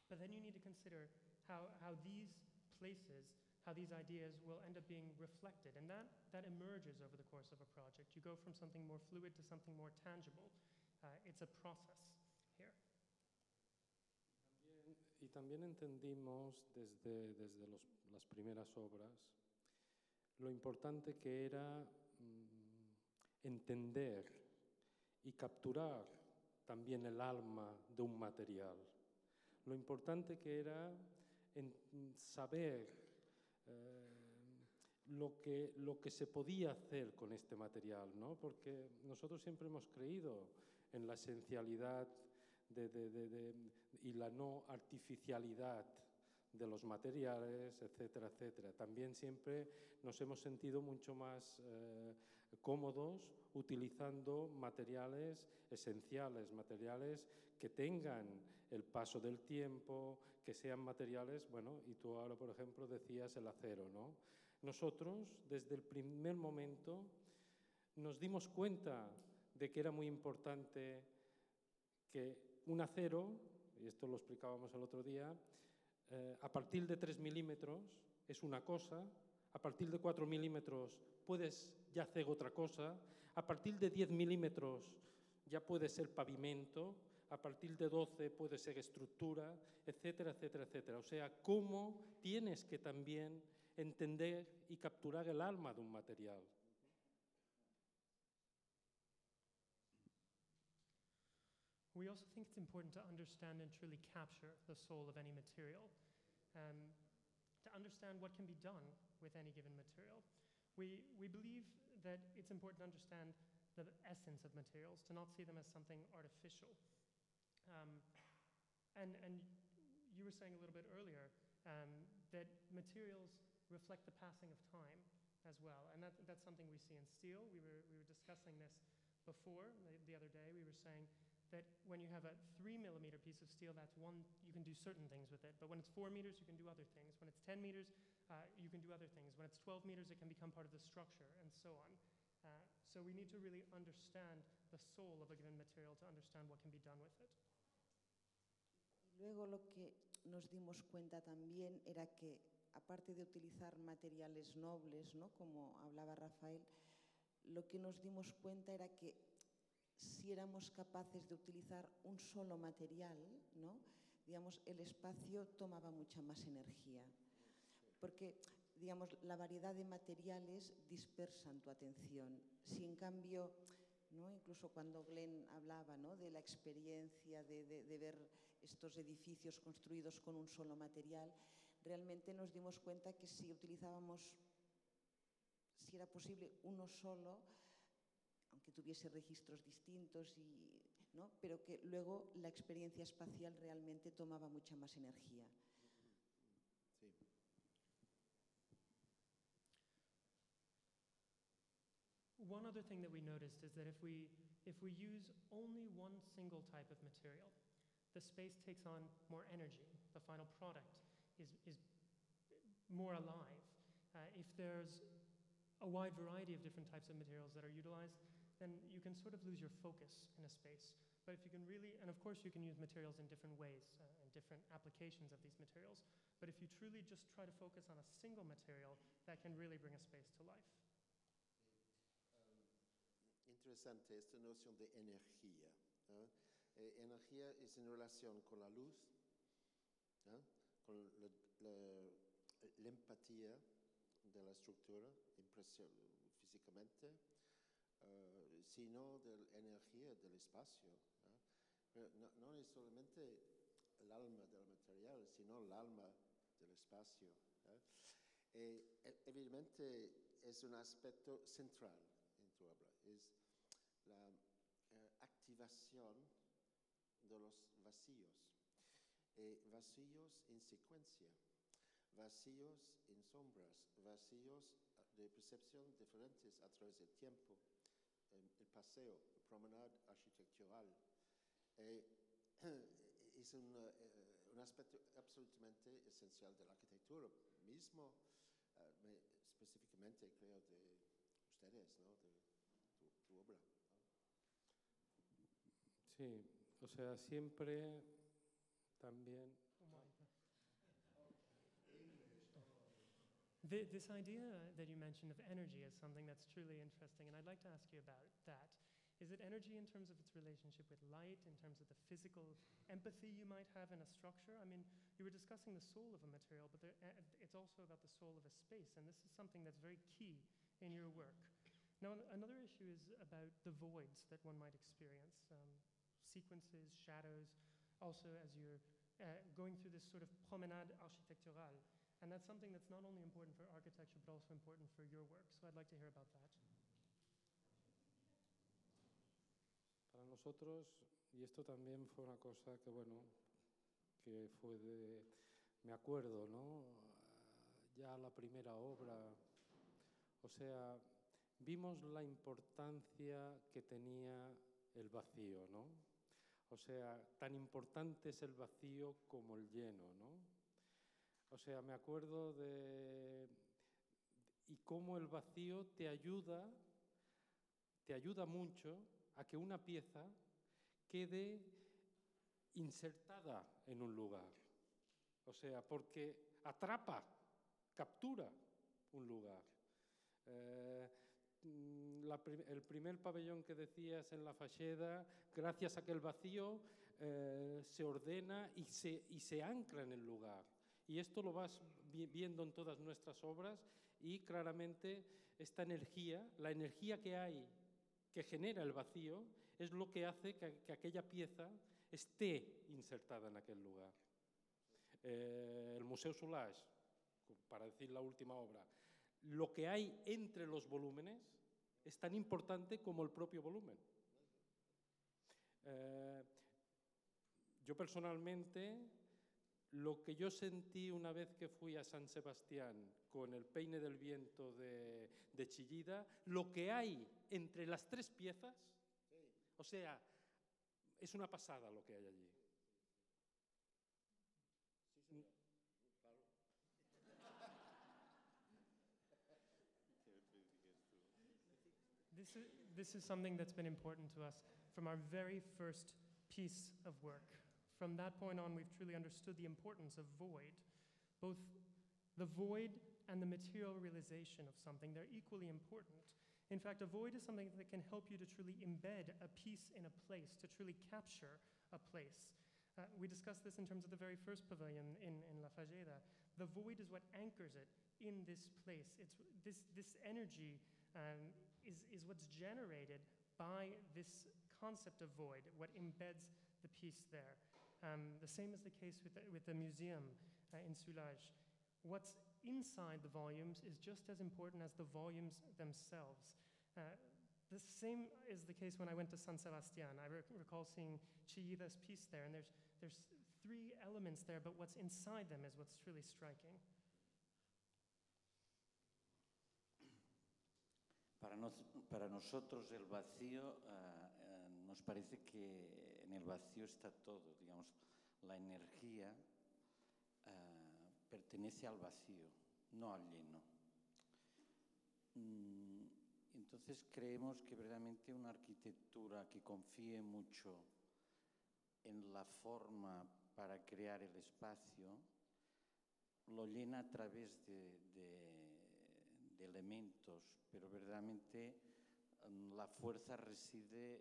but then you need to consider how these places, how these ideas will end up being reflected, and that emerges over the course of a project. You go from something more fluid to something more tangible. It's a process here. Y también entendimos desde las primeras obras lo importante que era entender y capturar también el alma de un material. Lo importante que era saber lo que se podía hacer con este material, ¿no? Porque nosotros siempre hemos creído en la esencialidad y la no artificialidad de los materiales, etcétera, etcétera. También siempre nos hemos sentido mucho más cómodos utilizando materiales esenciales, materiales que tengan el paso del tiempo, que sean materiales, bueno, y tú ahora, por ejemplo, decías el acero, ¿no? Nosotros, desde el primer momento, nos dimos cuenta de que era muy importante que un acero, y esto lo explicábamos el otro día, a partir de 3 milímetros es una cosa, a partir de 4 milímetros puedes ya hacer otra cosa, a partir de 10 milímetros ya puede ser pavimento, a partir de 12 puede ser estructura, etcétera, etcétera, etcétera. O sea, cómo tienes que también entender y capturar el alma de un material. We also think it's important to understand and truly capture the soul of any material, to understand what can be done with any given material. We believe that it's important to understand the essence of materials, to not see them as something artificial. And you were saying a little bit earlier that materials reflect the passing of time as well, and that's something we see in steel. We were discussing this before, the other day. We were saying that when you have a 3 millimeter piece of steel, that's one, you can do certain things with it. But when it's 4 meters, you can do other things. When it's 10 meters, you can do other things. When it's 12 meters, it can become part of the structure, and so on. So we need to really understand the soul of a given material to understand what can be done with it. Y luego lo que nos dimos cuenta también era que, aparte de utilizar materiales nobles, ¿no?, como hablaba Rafael, lo que nos dimos cuenta era que si éramos capaces de utilizar un solo material, ¿no?, digamos, el espacio tomaba mucha más energía. Porque, digamos, la variedad de materiales dispersan tu atención. Si en cambio, ¿no?, incluso cuando Glenn hablaba, ¿no?, de la experiencia de ver estos edificios construidos con un solo material, realmente nos dimos cuenta que si utilizábamos, si era posible, uno solo, aunque tuviese registros distintos, ¿no?, pero que luego la experiencia espacial realmente tomaba mucha más energía. Sí. One other thing that we noticed is that if we use only one single type of material, the space takes on more energy. The final product is more alive. If there's a wide variety of different types of materials that are utilized, then you can sort of lose your focus in a space. But if you can really, and of course you can use materials in different ways and different applications of these materials, but if you truly just try to focus on a single material, that can really bring a space to life. Interesante esta noción de energía, ¿no? Energía es en relación con la luz, ¿no?, con la empatía de la estructura, impresión físicamente, sino de la energía del espacio, ¿no? Pero no es solamente el alma del material, sino el alma del espacio, ¿no? Evidentemente es un aspecto central en tu obra, es la activación de los vacíos, vacíos en secuencia, vacíos en sombras, vacíos de percepción diferentes a través del tiempo, el paseo, la promenade arquitectural. Es un aspecto absolutamente esencial de la arquitectura mismo, específicamente creo de ustedes, ¿no?, de tu obra. Sí, o sea, siempre también... This idea that you mentioned of energy is something that's truly interesting, and I'd like to ask you about that. Is it energy in terms of its relationship with light, in terms of the physical empathy you might have in a structure? I mean, you were discussing the soul of a material, but it's also about the soul of a space, and this is something that's very key in your work. Now, another issue is about the voids that one might experience, sequences, shadows, also as you're going through this sort of promenade architecturale. And that's something that's not only important for architecture, but also important for your work. So I'd like to hear about that. Para nosotros, y esto también fue una cosa que, bueno, que fue de, me acuerdo, ¿no?, ya la primera obra, o sea, vimos la importancia que tenía el vacío, ¿no? O sea, tan importante es el vacío como el lleno, ¿no? O sea, me acuerdo y cómo el vacío te ayuda mucho a que una pieza quede insertada en un lugar. O sea, porque atrapa, captura un lugar. El primer pabellón que decías en la fachada, gracias a que el vacío se ordena y se ancla en el lugar. Y esto lo vas viendo en todas nuestras obras y claramente esta energía, la energía que hay, que genera el vacío, es lo que hace que aquella pieza esté insertada en aquel lugar. El Museu Solage, para decir la última obra, lo que hay entre los volúmenes es tan importante como el propio volumen. Yo personalmente, lo que yo sentí una vez que fui a San Sebastián con el Peine del Viento de Chillida, lo que hay entre las tres piezas, o sea, es una pasada lo que hay allí. This is something that's been important to us from our very first piece of work. From that point on, we've truly understood the importance of void. Both the void and the material realization of something, they're equally important. In fact, a void is something that can help you to truly embed a piece in a place, to truly capture a place. We discussed this in terms of the very first pavilion in La Fageda. The void is what anchors it in this place. It's this energy is what's generated by this concept of void, what embeds the piece there. The same is the case with the museum in Soulages. What's inside the volumes is just as important as the volumes themselves. The same is the case when I went to San Sebastián. I recall seeing Chillida's piece there, and there's three elements there, but what's inside them is what's truly striking. Para nosotros el vacío, nos parece que en el vacío está todo, digamos, la energía pertenece al vacío, no al lleno. Entonces creemos que verdaderamente una arquitectura que confíe mucho en la forma para crear el espacio, lo llena a través de elementos, pero verdaderamente la fuerza reside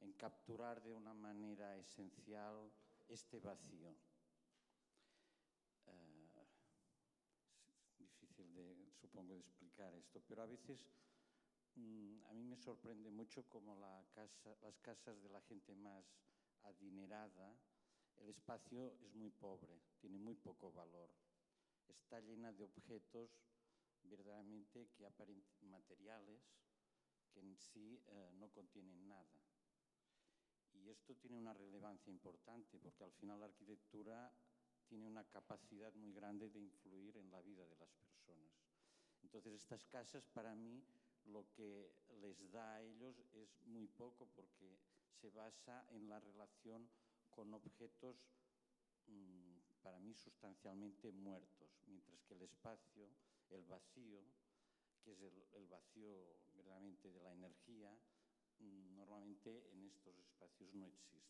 en capturar de una manera esencial este vacío. Es difícil, supongo, de explicar esto, pero a veces a mí me sorprende mucho cómo las casas de la gente más adinerada, el espacio es muy pobre, tiene muy poco valor. Está llena de objetos verdaderamente materiales que en sí no contienen nada. Y esto tiene una relevancia importante porque al final la arquitectura tiene una capacidad muy grande de influir en la vida de las personas. Entonces estas casas para mí lo que les da a ellos es muy poco porque se basa en la relación con objetos para mí sustancialmente muertos, mientras que el espacio, el vacío, que es el vacío verdaderamente de la energía, normalmente en estos espacios no existe.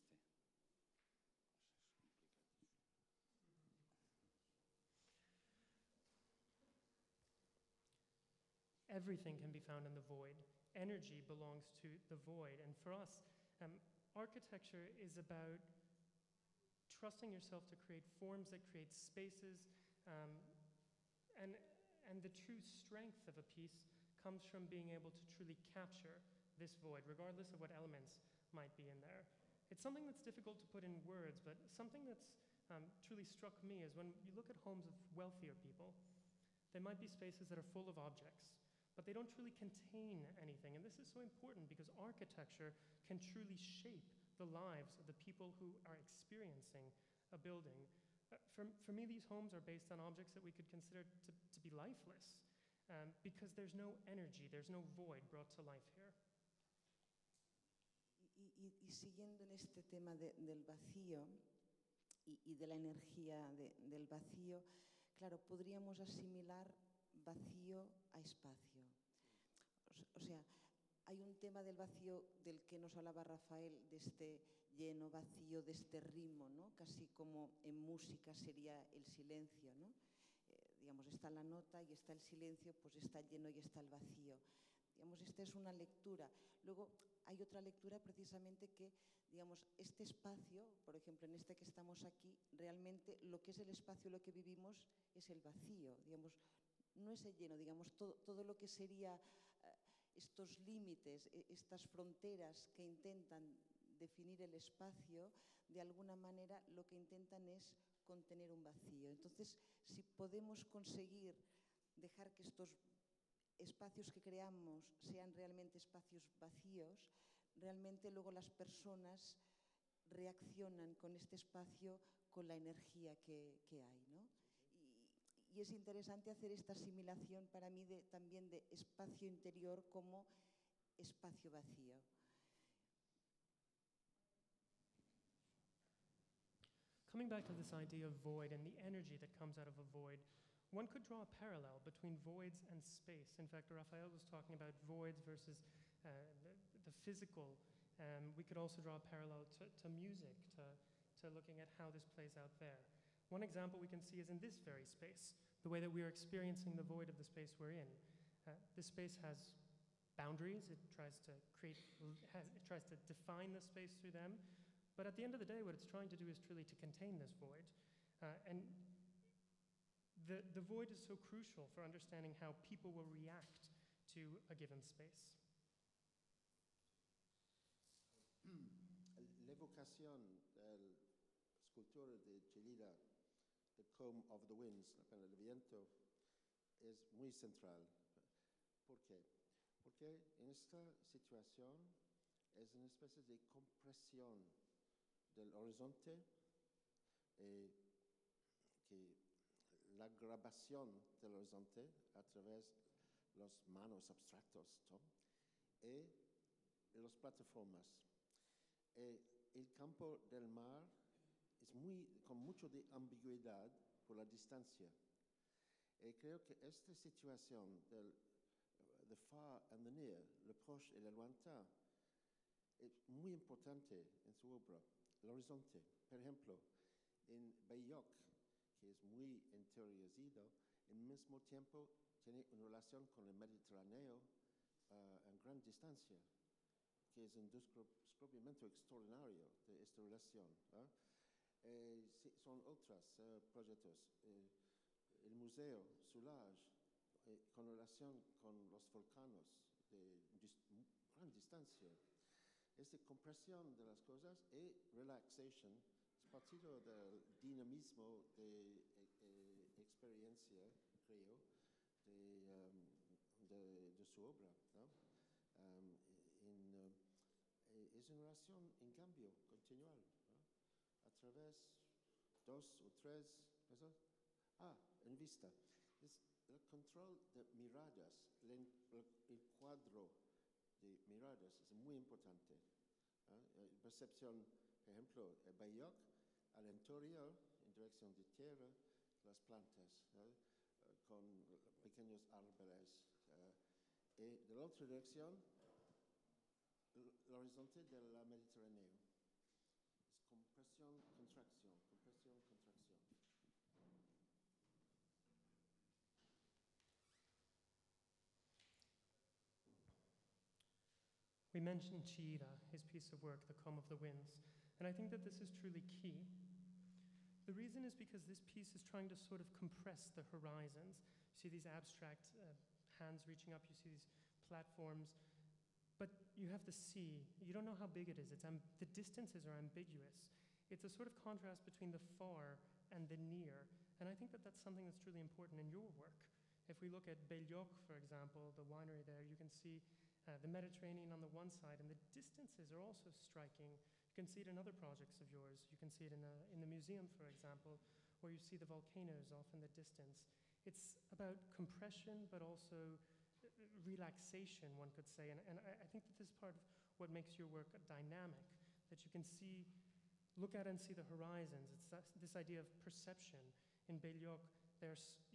Everything can be found in the void. Energy belongs to the void. And for us, architecture is about trusting yourself to create forms that create spaces. And the true strength of a piece comes from being able to truly capture this void, regardless of what elements might be in there. It's something that's difficult to put in words, but something that's truly struck me is when you look at homes of wealthier people, they might be spaces that are full of objects, but they don't truly contain anything. And this is so important because architecture can truly shape the lives of the people who are experiencing a building. For me, these homes are based on objects that we could consider to be lifeless because there's no energy, there's no void brought to life here. Y siguiendo en este tema del vacío y de la energía del vacío, claro, podríamos asimilar vacío a espacio. O sea, hay un tema del vacío del que nos hablaba Rafael, de este lleno, vacío, de este ritmo, ¿no? Casi como en música sería el silencio, ¿no? Digamos, está la nota y está el silencio, pues está el lleno y está el vacío. Digamos, esta es una lectura. Luego hay otra lectura precisamente que, digamos, este espacio, por ejemplo, en este que estamos aquí, realmente lo que es el espacio, lo que vivimos, es el vacío, digamos, no es el lleno, digamos, todo lo que sería estos límites, estas fronteras que intentan definir el espacio, de alguna manera lo que intentan es contener un vacío. Entonces, si podemos conseguir dejar que estos espacios que creamos sean realmente espacios vacíos, realmente luego las personas reaccionan con este espacio con la energía que hay, ¿no? Y es interesante hacer esta asimilación para mí también de espacio interior como espacio vacío. Coming back to this idea of void and the energy that comes out of a void, one could draw a parallel between voids and space. In fact, Raphael was talking about voids versus the physical. We could also draw a parallel to music, to looking at how this plays out there. One example we can see is in this very space, the way that we are experiencing the void of the space we're in. This space has boundaries. It tries to define the space through them. But at the end of the day, what it's trying to do is truly to contain this void. And the void is so crucial for understanding how people will react to a given space. L'évocation del escultura de Chillida, The Comb of the Winds, el viento, es muy central. ¿Por qué? Porque en esta situación es una especie de compresión del horizonte, que la grabación del horizonte a través de las manos abstractos, ¿no? Y las plataformas. El campo del mar es con mucho de ambigüedad por la distancia. Creo que esta situación del the far and the near, le proche et le lointain, es muy importante en su obra. El horizonte, por ejemplo, en Belloc, que es muy interiorizado, al mismo tiempo tiene una relación con el Mediterráneo en gran distancia, que es un descubrimiento extraordinario de esta relación. Son otros proyectos. El Museo Soulage, con relación con los volcanes de gran distancia. Esta compresión de las cosas y relaxation es partido del dinamismo de experiencia, creo, de su obra, ¿no? Es una relación en cambio continual, ¿no? A través 2 o 3 cosas. En vista. El control de miradas, el cuadro de miradas es muy importante. Percepción, por ejemplo, el Belloc, al interior, en dirección de tierra, las plantas, con pequeños árboles. Y de la otra dirección, el horizonte del Mediterráneo. Es compresión, contracción, compresión, contracción. We mentioned Chihira, his piece of work, The Comb of the Winds, and I think that this is truly key. The reason is because this piece is trying to sort of compress the horizons. You see these abstract hands reaching up, you see these platforms, but you have the sea. You don't know how big it is. The distances are ambiguous. It's a sort of contrast between the far and the near, and I think that that's something that's truly important in your work. If we look at Belloc, for example, the winery there, you can see the Mediterranean on the one side, and the distances are also striking. You can see it in other projects of yours. You can see it in the museum, for example, where you see the volcanoes off in the distance. It's about compression, but also relaxation, one could say. And I think that this is part of what makes your work dynamic, that you can look at and see the horizons. It's this idea of perception. In Belloc,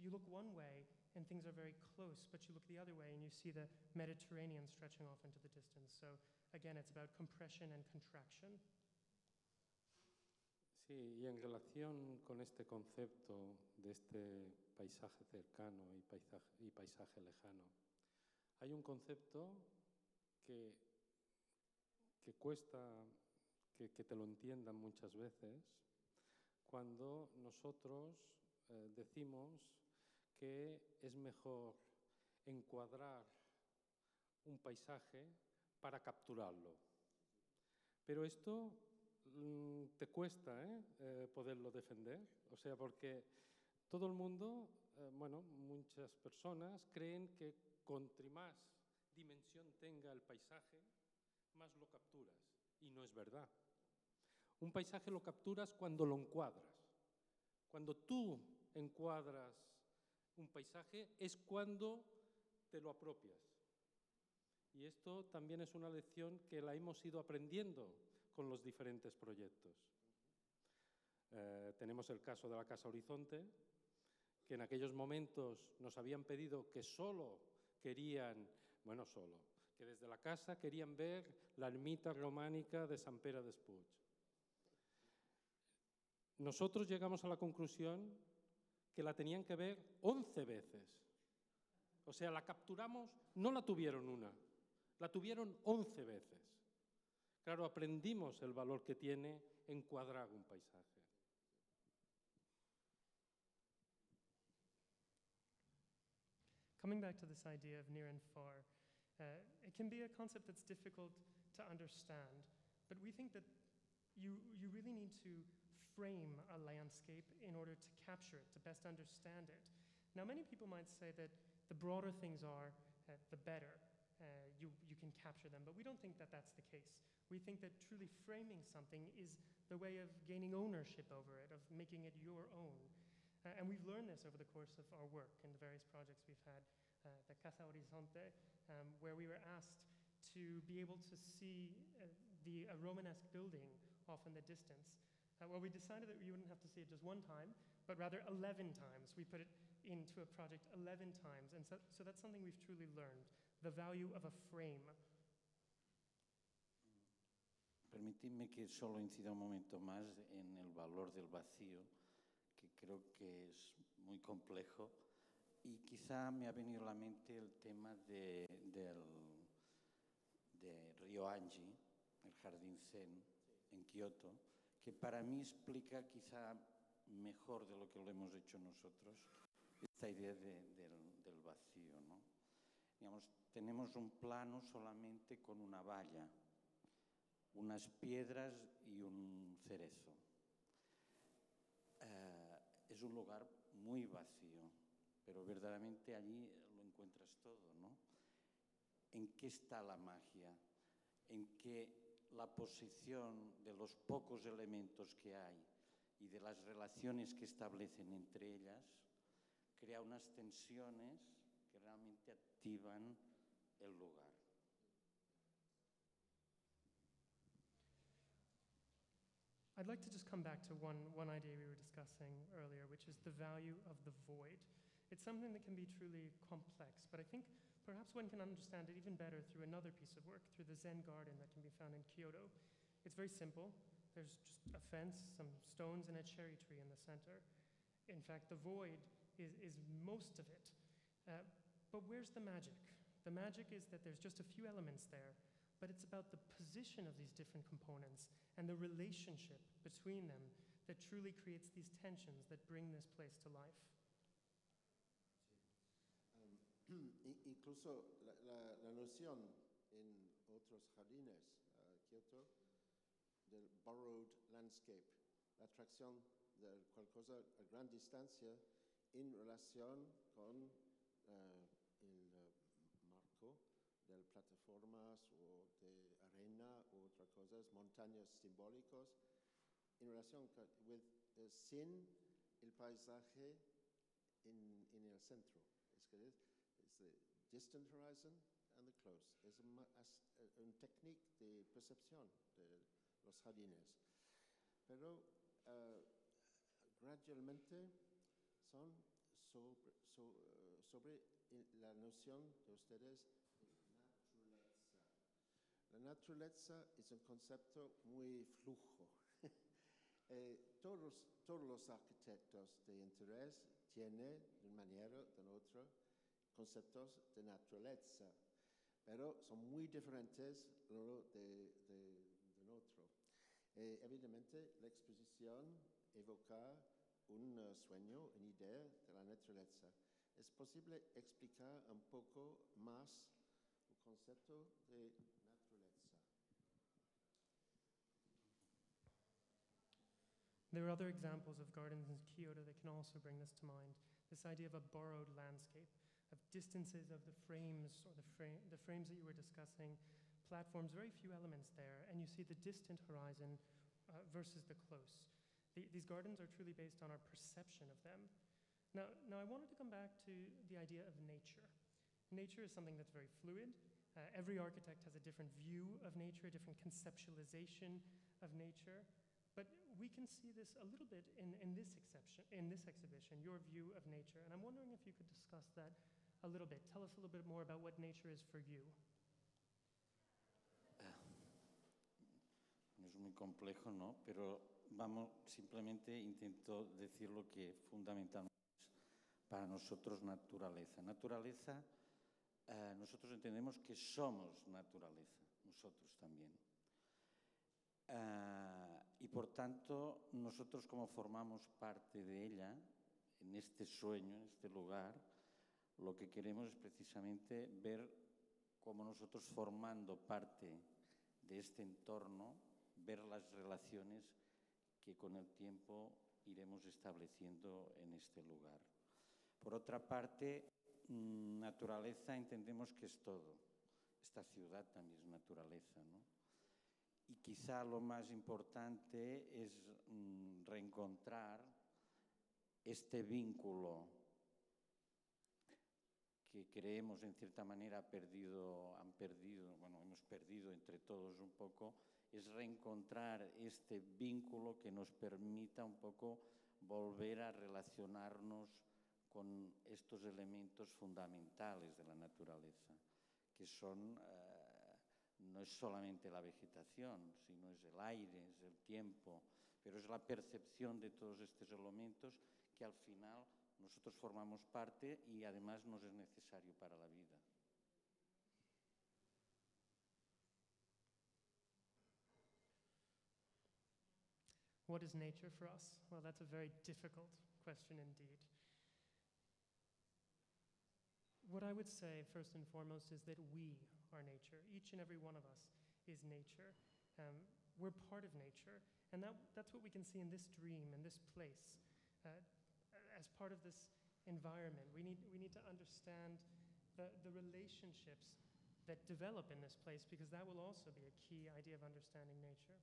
you look one way, and things are very close, but you look the other way and you see the Mediterranean stretching off into the distance. So again, it's about compression and contraction. Sí, y en relación con este concepto de este paisaje cercano y paisaje lejano, hay un concepto que cuesta que te lo entiendan muchas veces cuando nosotros decimos que es mejor encuadrar un paisaje para capturarlo. Pero esto te cuesta poderlo defender, o sea, porque todo el mundo, muchas personas creen que cuanto más dimensión tenga el paisaje, más lo capturas, y no es verdad. Un paisaje lo capturas cuando lo encuadras. Cuando tú encuadras un paisaje es cuando te lo apropias. Y esto también es una lección que la hemos ido aprendiendo con los diferentes proyectos. Tenemos el caso de la Casa Horizonte, que en aquellos momentos nos habían pedido que que desde la casa querían ver la ermita románica de Sant Pere d'Espuig. Nosotros llegamos a la conclusión que la tenían que ver 11 veces. O sea, la capturamos, no la tuvieron una, la tuvieron 11 veces. Claro, aprendimos el valor que tiene encuadrar un paisaje. Coming back to this idea of near and far, it can be a concept that's difficult to understand, but we think that you really need to frame a landscape in order to capture it, to best understand it. Now, many people might say that the broader things are, the better you can capture them, but we don't think that that's the case. We think that truly framing something is the way of gaining ownership over it, of making it your own. And we've learned this over the course of our work in the various projects we've had. The Casa Horizonte, where we were asked to be able to see a Romanesque building off in the distance. Well, we decided that we wouldn't have to see it just one time, but rather 11 times. We put it into a project 11 times, and so that's something we've truly learned, the value of a frame. Permitidme que solo incida un momento más en el valor del vacío, que creo que es muy complejo, y quizá me ha venido a la mente el tema de Ryoanji, el Jardín Zen en Kioto, que para mí explica quizá mejor de lo que lo hemos hecho nosotros esta idea del vacío, ¿no? Digamos, tenemos un plano solamente con una valla, unas piedras y un cerezo. Es un lugar muy vacío, pero verdaderamente allí lo encuentras todo, ¿no? ¿En qué está la magia? ¿En que la posición de los pocos elementos que hay y de las relaciones que establecen entre ellas crea unas tensiones que realmente activan el lugar? I'd like to just come back to one idea we were discussing earlier, which is the value of the void. It's something that can be truly complex, but I think perhaps one can understand it even better through another piece of work, through the Zen garden that can be found in Kyoto. It's very simple. There's just a fence, some stones, and a cherry tree in the center. In fact, the void is most of it. But where's the magic? The magic is that there's just a few elements there, but it's about the position of these different components and the relationship between them that truly creates these tensions that bring this place to life. Incluso la noción en otros jardines, Kyoto, del borrowed landscape, la atracción de cualquier cosa a gran distancia en relación con el marco de plataformas o de arena o otras cosas, montañas simbólicos, en relación sin el paisaje en el centro. Es the distant horizon and the close. Es una técnica de percepción de los jardines. Pero gradualmente son sobre la noción de ustedes de naturaleza. La naturaleza es un concepto muy flujo. Todos los arquitectos de interés tienen, de una manera o de otra, conceptos de naturaleza, pero son muy diferentes uno del otro. Evidentemente, la exposición evoca un sueño, una idea de la naturaleza. ¿Es posible explicar un poco más el concepto de naturaleza? There are other examples of gardens in Kyoto that can also bring this to mind. This idea of a borrowed landscape, of distances of the frames, or the frames that you were discussing, platforms, very few elements there, and you see the distant horizon versus the close. These gardens are truly based on our perception of them. Now, I wanted to come back to the idea of nature. Nature is something that's very fluid. Every architect has a different view of nature, a different conceptualization of nature. But we can see this a little bit in this exhibition, your view of nature. And I'm wondering if you could discuss that a little bit. Tell us a little bit more about what nature is for you. Es muy complejo, ¿no? Pero simplemente intento decir lo que fundamentalmente es para nosotros naturaleza. Naturaleza, nosotros entendemos que somos naturaleza, nosotros también. Y por tanto, nosotros como formamos parte de ella, en este sueño, en este lugar, lo que queremos es precisamente ver cómo nosotros formando parte de este entorno, ver las relaciones que con el tiempo iremos estableciendo en este lugar. Por otra parte, naturaleza entendemos que es todo. Esta ciudad también es naturaleza, ¿no? Y quizá lo más importante es reencontrar este vínculo que creemos en cierta manera hemos perdido entre todos un poco, es reencontrar este vínculo que nos permita un poco volver a relacionarnos con estos elementos fundamentales de la naturaleza, que son, no es solamente la vegetación, sino es el aire, es el tiempo, pero es la percepción de todos estos elementos que al final nosotros formamos parte y además nos es necesario para la vida. What is nature for us? Well, that's a very difficult question indeed. What I would say, first and foremost, is that we are nature. Each and every one of us is nature. We're part of nature, and that's what we can see in this dream, in this place. As part of this environment, we need to understand the relationships that develop in this place, because that will also be a key idea of understanding nature.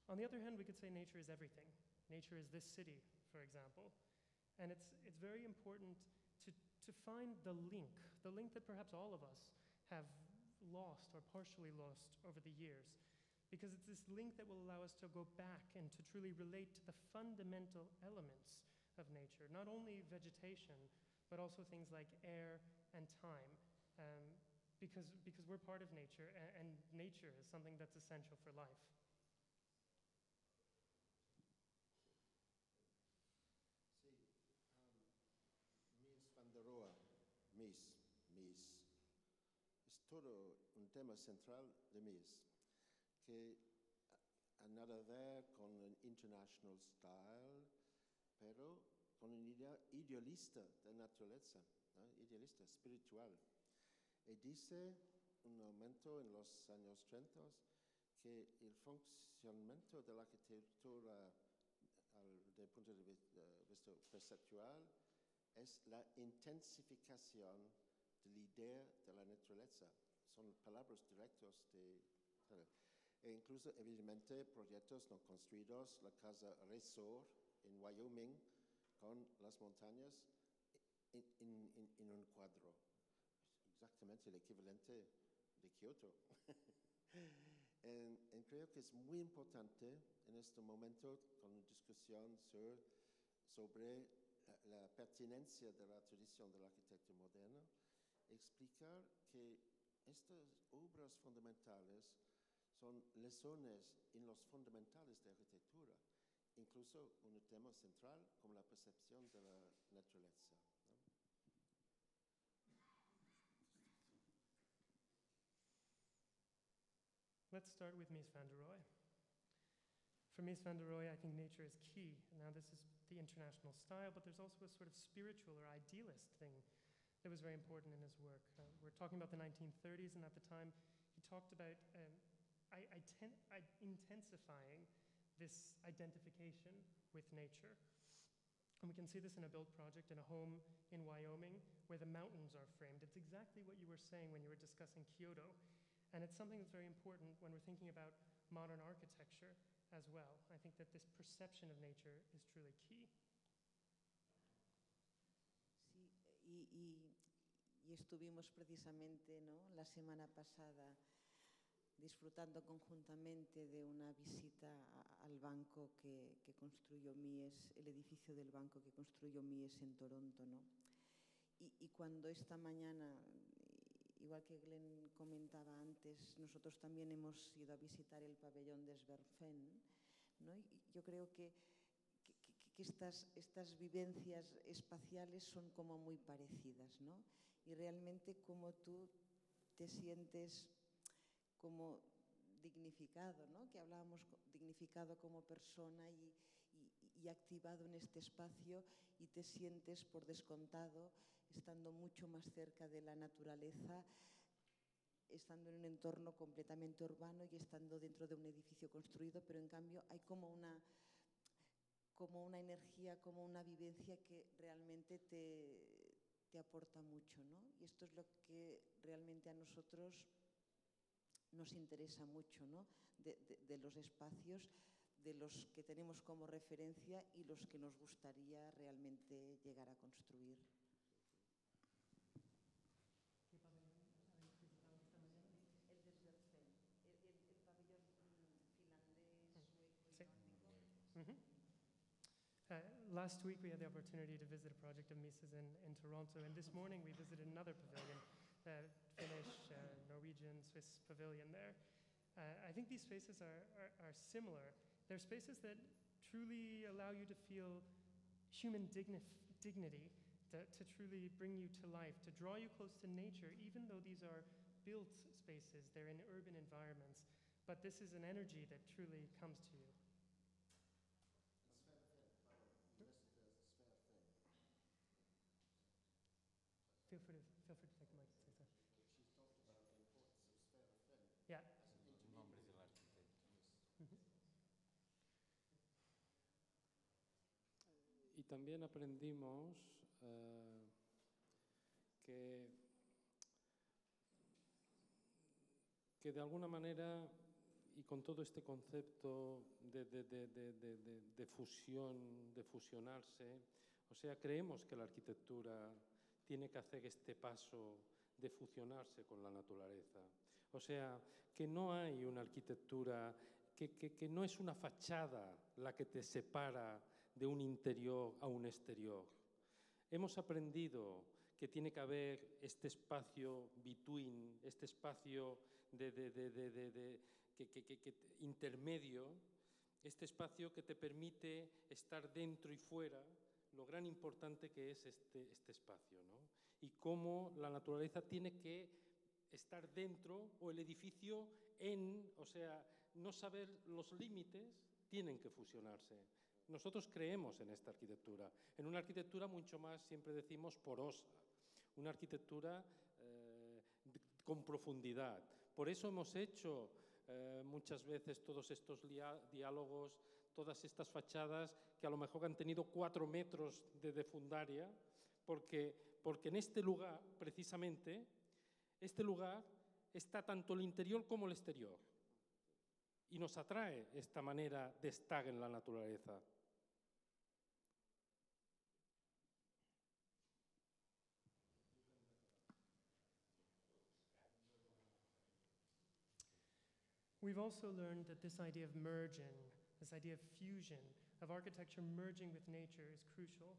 On the other hand, we could say nature is everything. Nature is this city, for example. And it's very important to find the link that perhaps all of us have lost or partially lost over the years. Because it's this link that will allow us to go back and to truly relate to the fundamental elements of nature, not only vegetation, but also things like air and time. Because we're part of nature, and nature is something that's essential for life. Mies. Es todo un tema central de Mies, que a nada ver con el international style, pero con una idea idealista de naturaleza, ¿no? Idealista, espiritual. Y dice un momento en los años 30 que el funcionamiento de la arquitectura desde el punto de vista perceptual es la intensificación de la idea de la naturaleza. Son palabras directas e incluso, evidentemente, proyectos no construidos, la casa Resort en Wyoming, con las montañas en un cuadro. Exactamente el equivalente de Kyoto. Creo que es muy importante en este momento, con la discusión sobre la pertinencia de la tradición del arquitecto moderno, explicar que estas obras fundamentales son lesones en los fundamentales de arquitectura, incluso un tema central como la percepción de la naturaleza. Let's start with Mies van der Rohe. For Mies van der Rohe, I think nature is key. Now, this is the international style, but there's also a sort of spiritual or idealist thing that was very important in his work. We're talking about the 1930s, and at the time, he talked about intensifying this identification with nature. And we can see this in a built project in a home in Wyoming where the mountains are framed. It's exactly what you were saying when you were discussing Kyoto. And it's something that's very important when we're thinking about modern architecture as well. I think that this perception of nature is truly key. Sí, y estuvimos precisamente, ¿no?, la semana pasada disfrutando conjuntamente de una visita al banco que construyó Mies, el edificio del banco que construyó Mies en Toronto, ¿no? Y cuando esta mañana, igual que Glenn comentaba antes, nosotros también hemos ido a visitar el pabellón de Sverfen, ¿no? Y yo creo que estas vivencias espaciales son como muy parecidas, ¿no? Y realmente como tú te sientes como dignificado, ¿no?, que hablábamos, dignificado como persona y activado en este espacio, y te sientes por descontado estando mucho más cerca de la naturaleza, estando en un entorno completamente urbano y estando dentro de un edificio construido, pero en cambio hay como una energía, como una vivencia que realmente te aporta mucho, ¿no? Y esto es lo que realmente a nosotros nos interesa mucho, ¿no?, de los espacios, de los que tenemos como referencia y los que nos gustaría realmente llegar a construir. ¿Qué pabellón habéis visitado esta mañana? El de Sverfen, el pabellón finlandés, sueco y nórdico. Last week we had the opportunity to visit a project of Mises in Toronto, and this morning we visited another pavilion, Finnish, Norwegian, Swiss pavilion there. I think these spaces are similar. They're spaces that truly allow you to feel human dignity, to truly bring you to life, to draw you close to nature, even though these are built spaces, they're in urban environments. But this is an energy that truly comes to you. Feel free to take the mic and say so. She's talked about the importance of Sverre Fenn. Yeah. El nombre del arquitecto. Y también aprendimos que de alguna manera, y con todo este concepto de fusión, de fusionarse, o sea, creemos que la arquitectura tiene que hacer este paso de fusionarse con la naturaleza. O sea, que no hay una arquitectura, que no es una fachada la que te separa de un interior a un exterior. Hemos aprendido que tiene que haber este espacio between, este espacio intermedio, este espacio que te permite estar dentro y fuera, lo gran importante que es este espacio, ¿no? Y cómo la naturaleza tiene que estar dentro o el edificio o sea, no saber los límites, tienen que fusionarse. Nosotros creemos en esta arquitectura, en una arquitectura mucho más, siempre decimos, porosa, una arquitectura con profundidad. Por eso hemos hecho muchas veces todos estos diálogos, todas estas fachadas que a lo mejor han tenido 4 metros de fundaria, porque en este lugar, precisamente, este lugar está tanto el interior como el exterior. Y nos atrae esta manera de estar en la naturaleza. We've also learned that this idea of merging, this idea of fusion, of architecture merging with nature is crucial.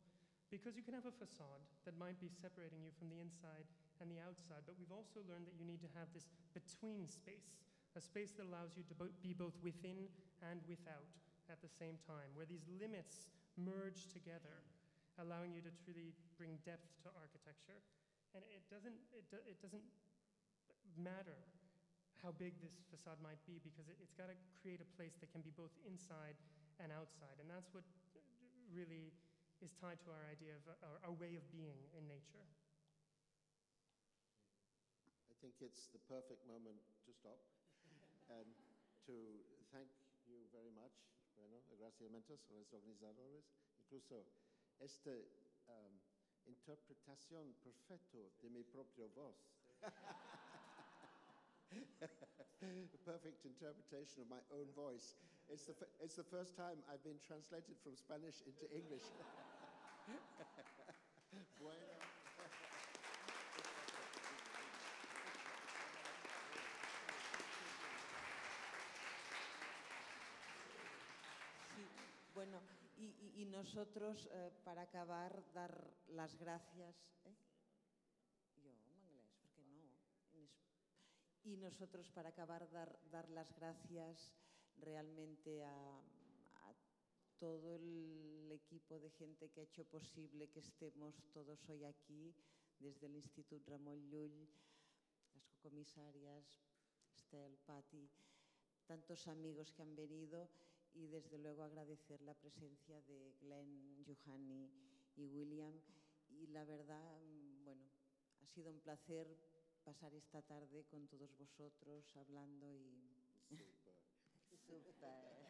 Because you can have a facade that might be separating you from the inside and the outside, but we've also learned that you need to have this between space, a space that allows you to be both within and without at the same time, where these limits merge together, allowing you to truly bring depth to architecture. And it doesn't matter how big this facade might be, because it's got to create a place that can be both inside and outside. And that's what really is tied to our idea of our way of being in nature. I think it's the perfect moment to stop and to thank you very much. Bueno, agradecimientos a los organizadores. Incluso esta interpretación perfecta de mi propia voz. Perfect interpretation of my own voice. It's the first time I've been translated from Spanish into English. Bueno. Bueno, y nosotros, para acabar, dar las gracias. Yo, en inglés, ¿por qué no? Y nosotros, para acabar, dar las gracias realmente a todo el equipo de gente que ha hecho posible que estemos todos hoy aquí, desde el Instituto Ramon Llull, las comisarias, Estel, Patti, tantos amigos que han venido, y desde luego agradecer la presencia de Glenn, Juhani y William. Y la verdad, bueno, ha sido un placer pasar esta tarde con todos vosotros hablando y... Super. Super.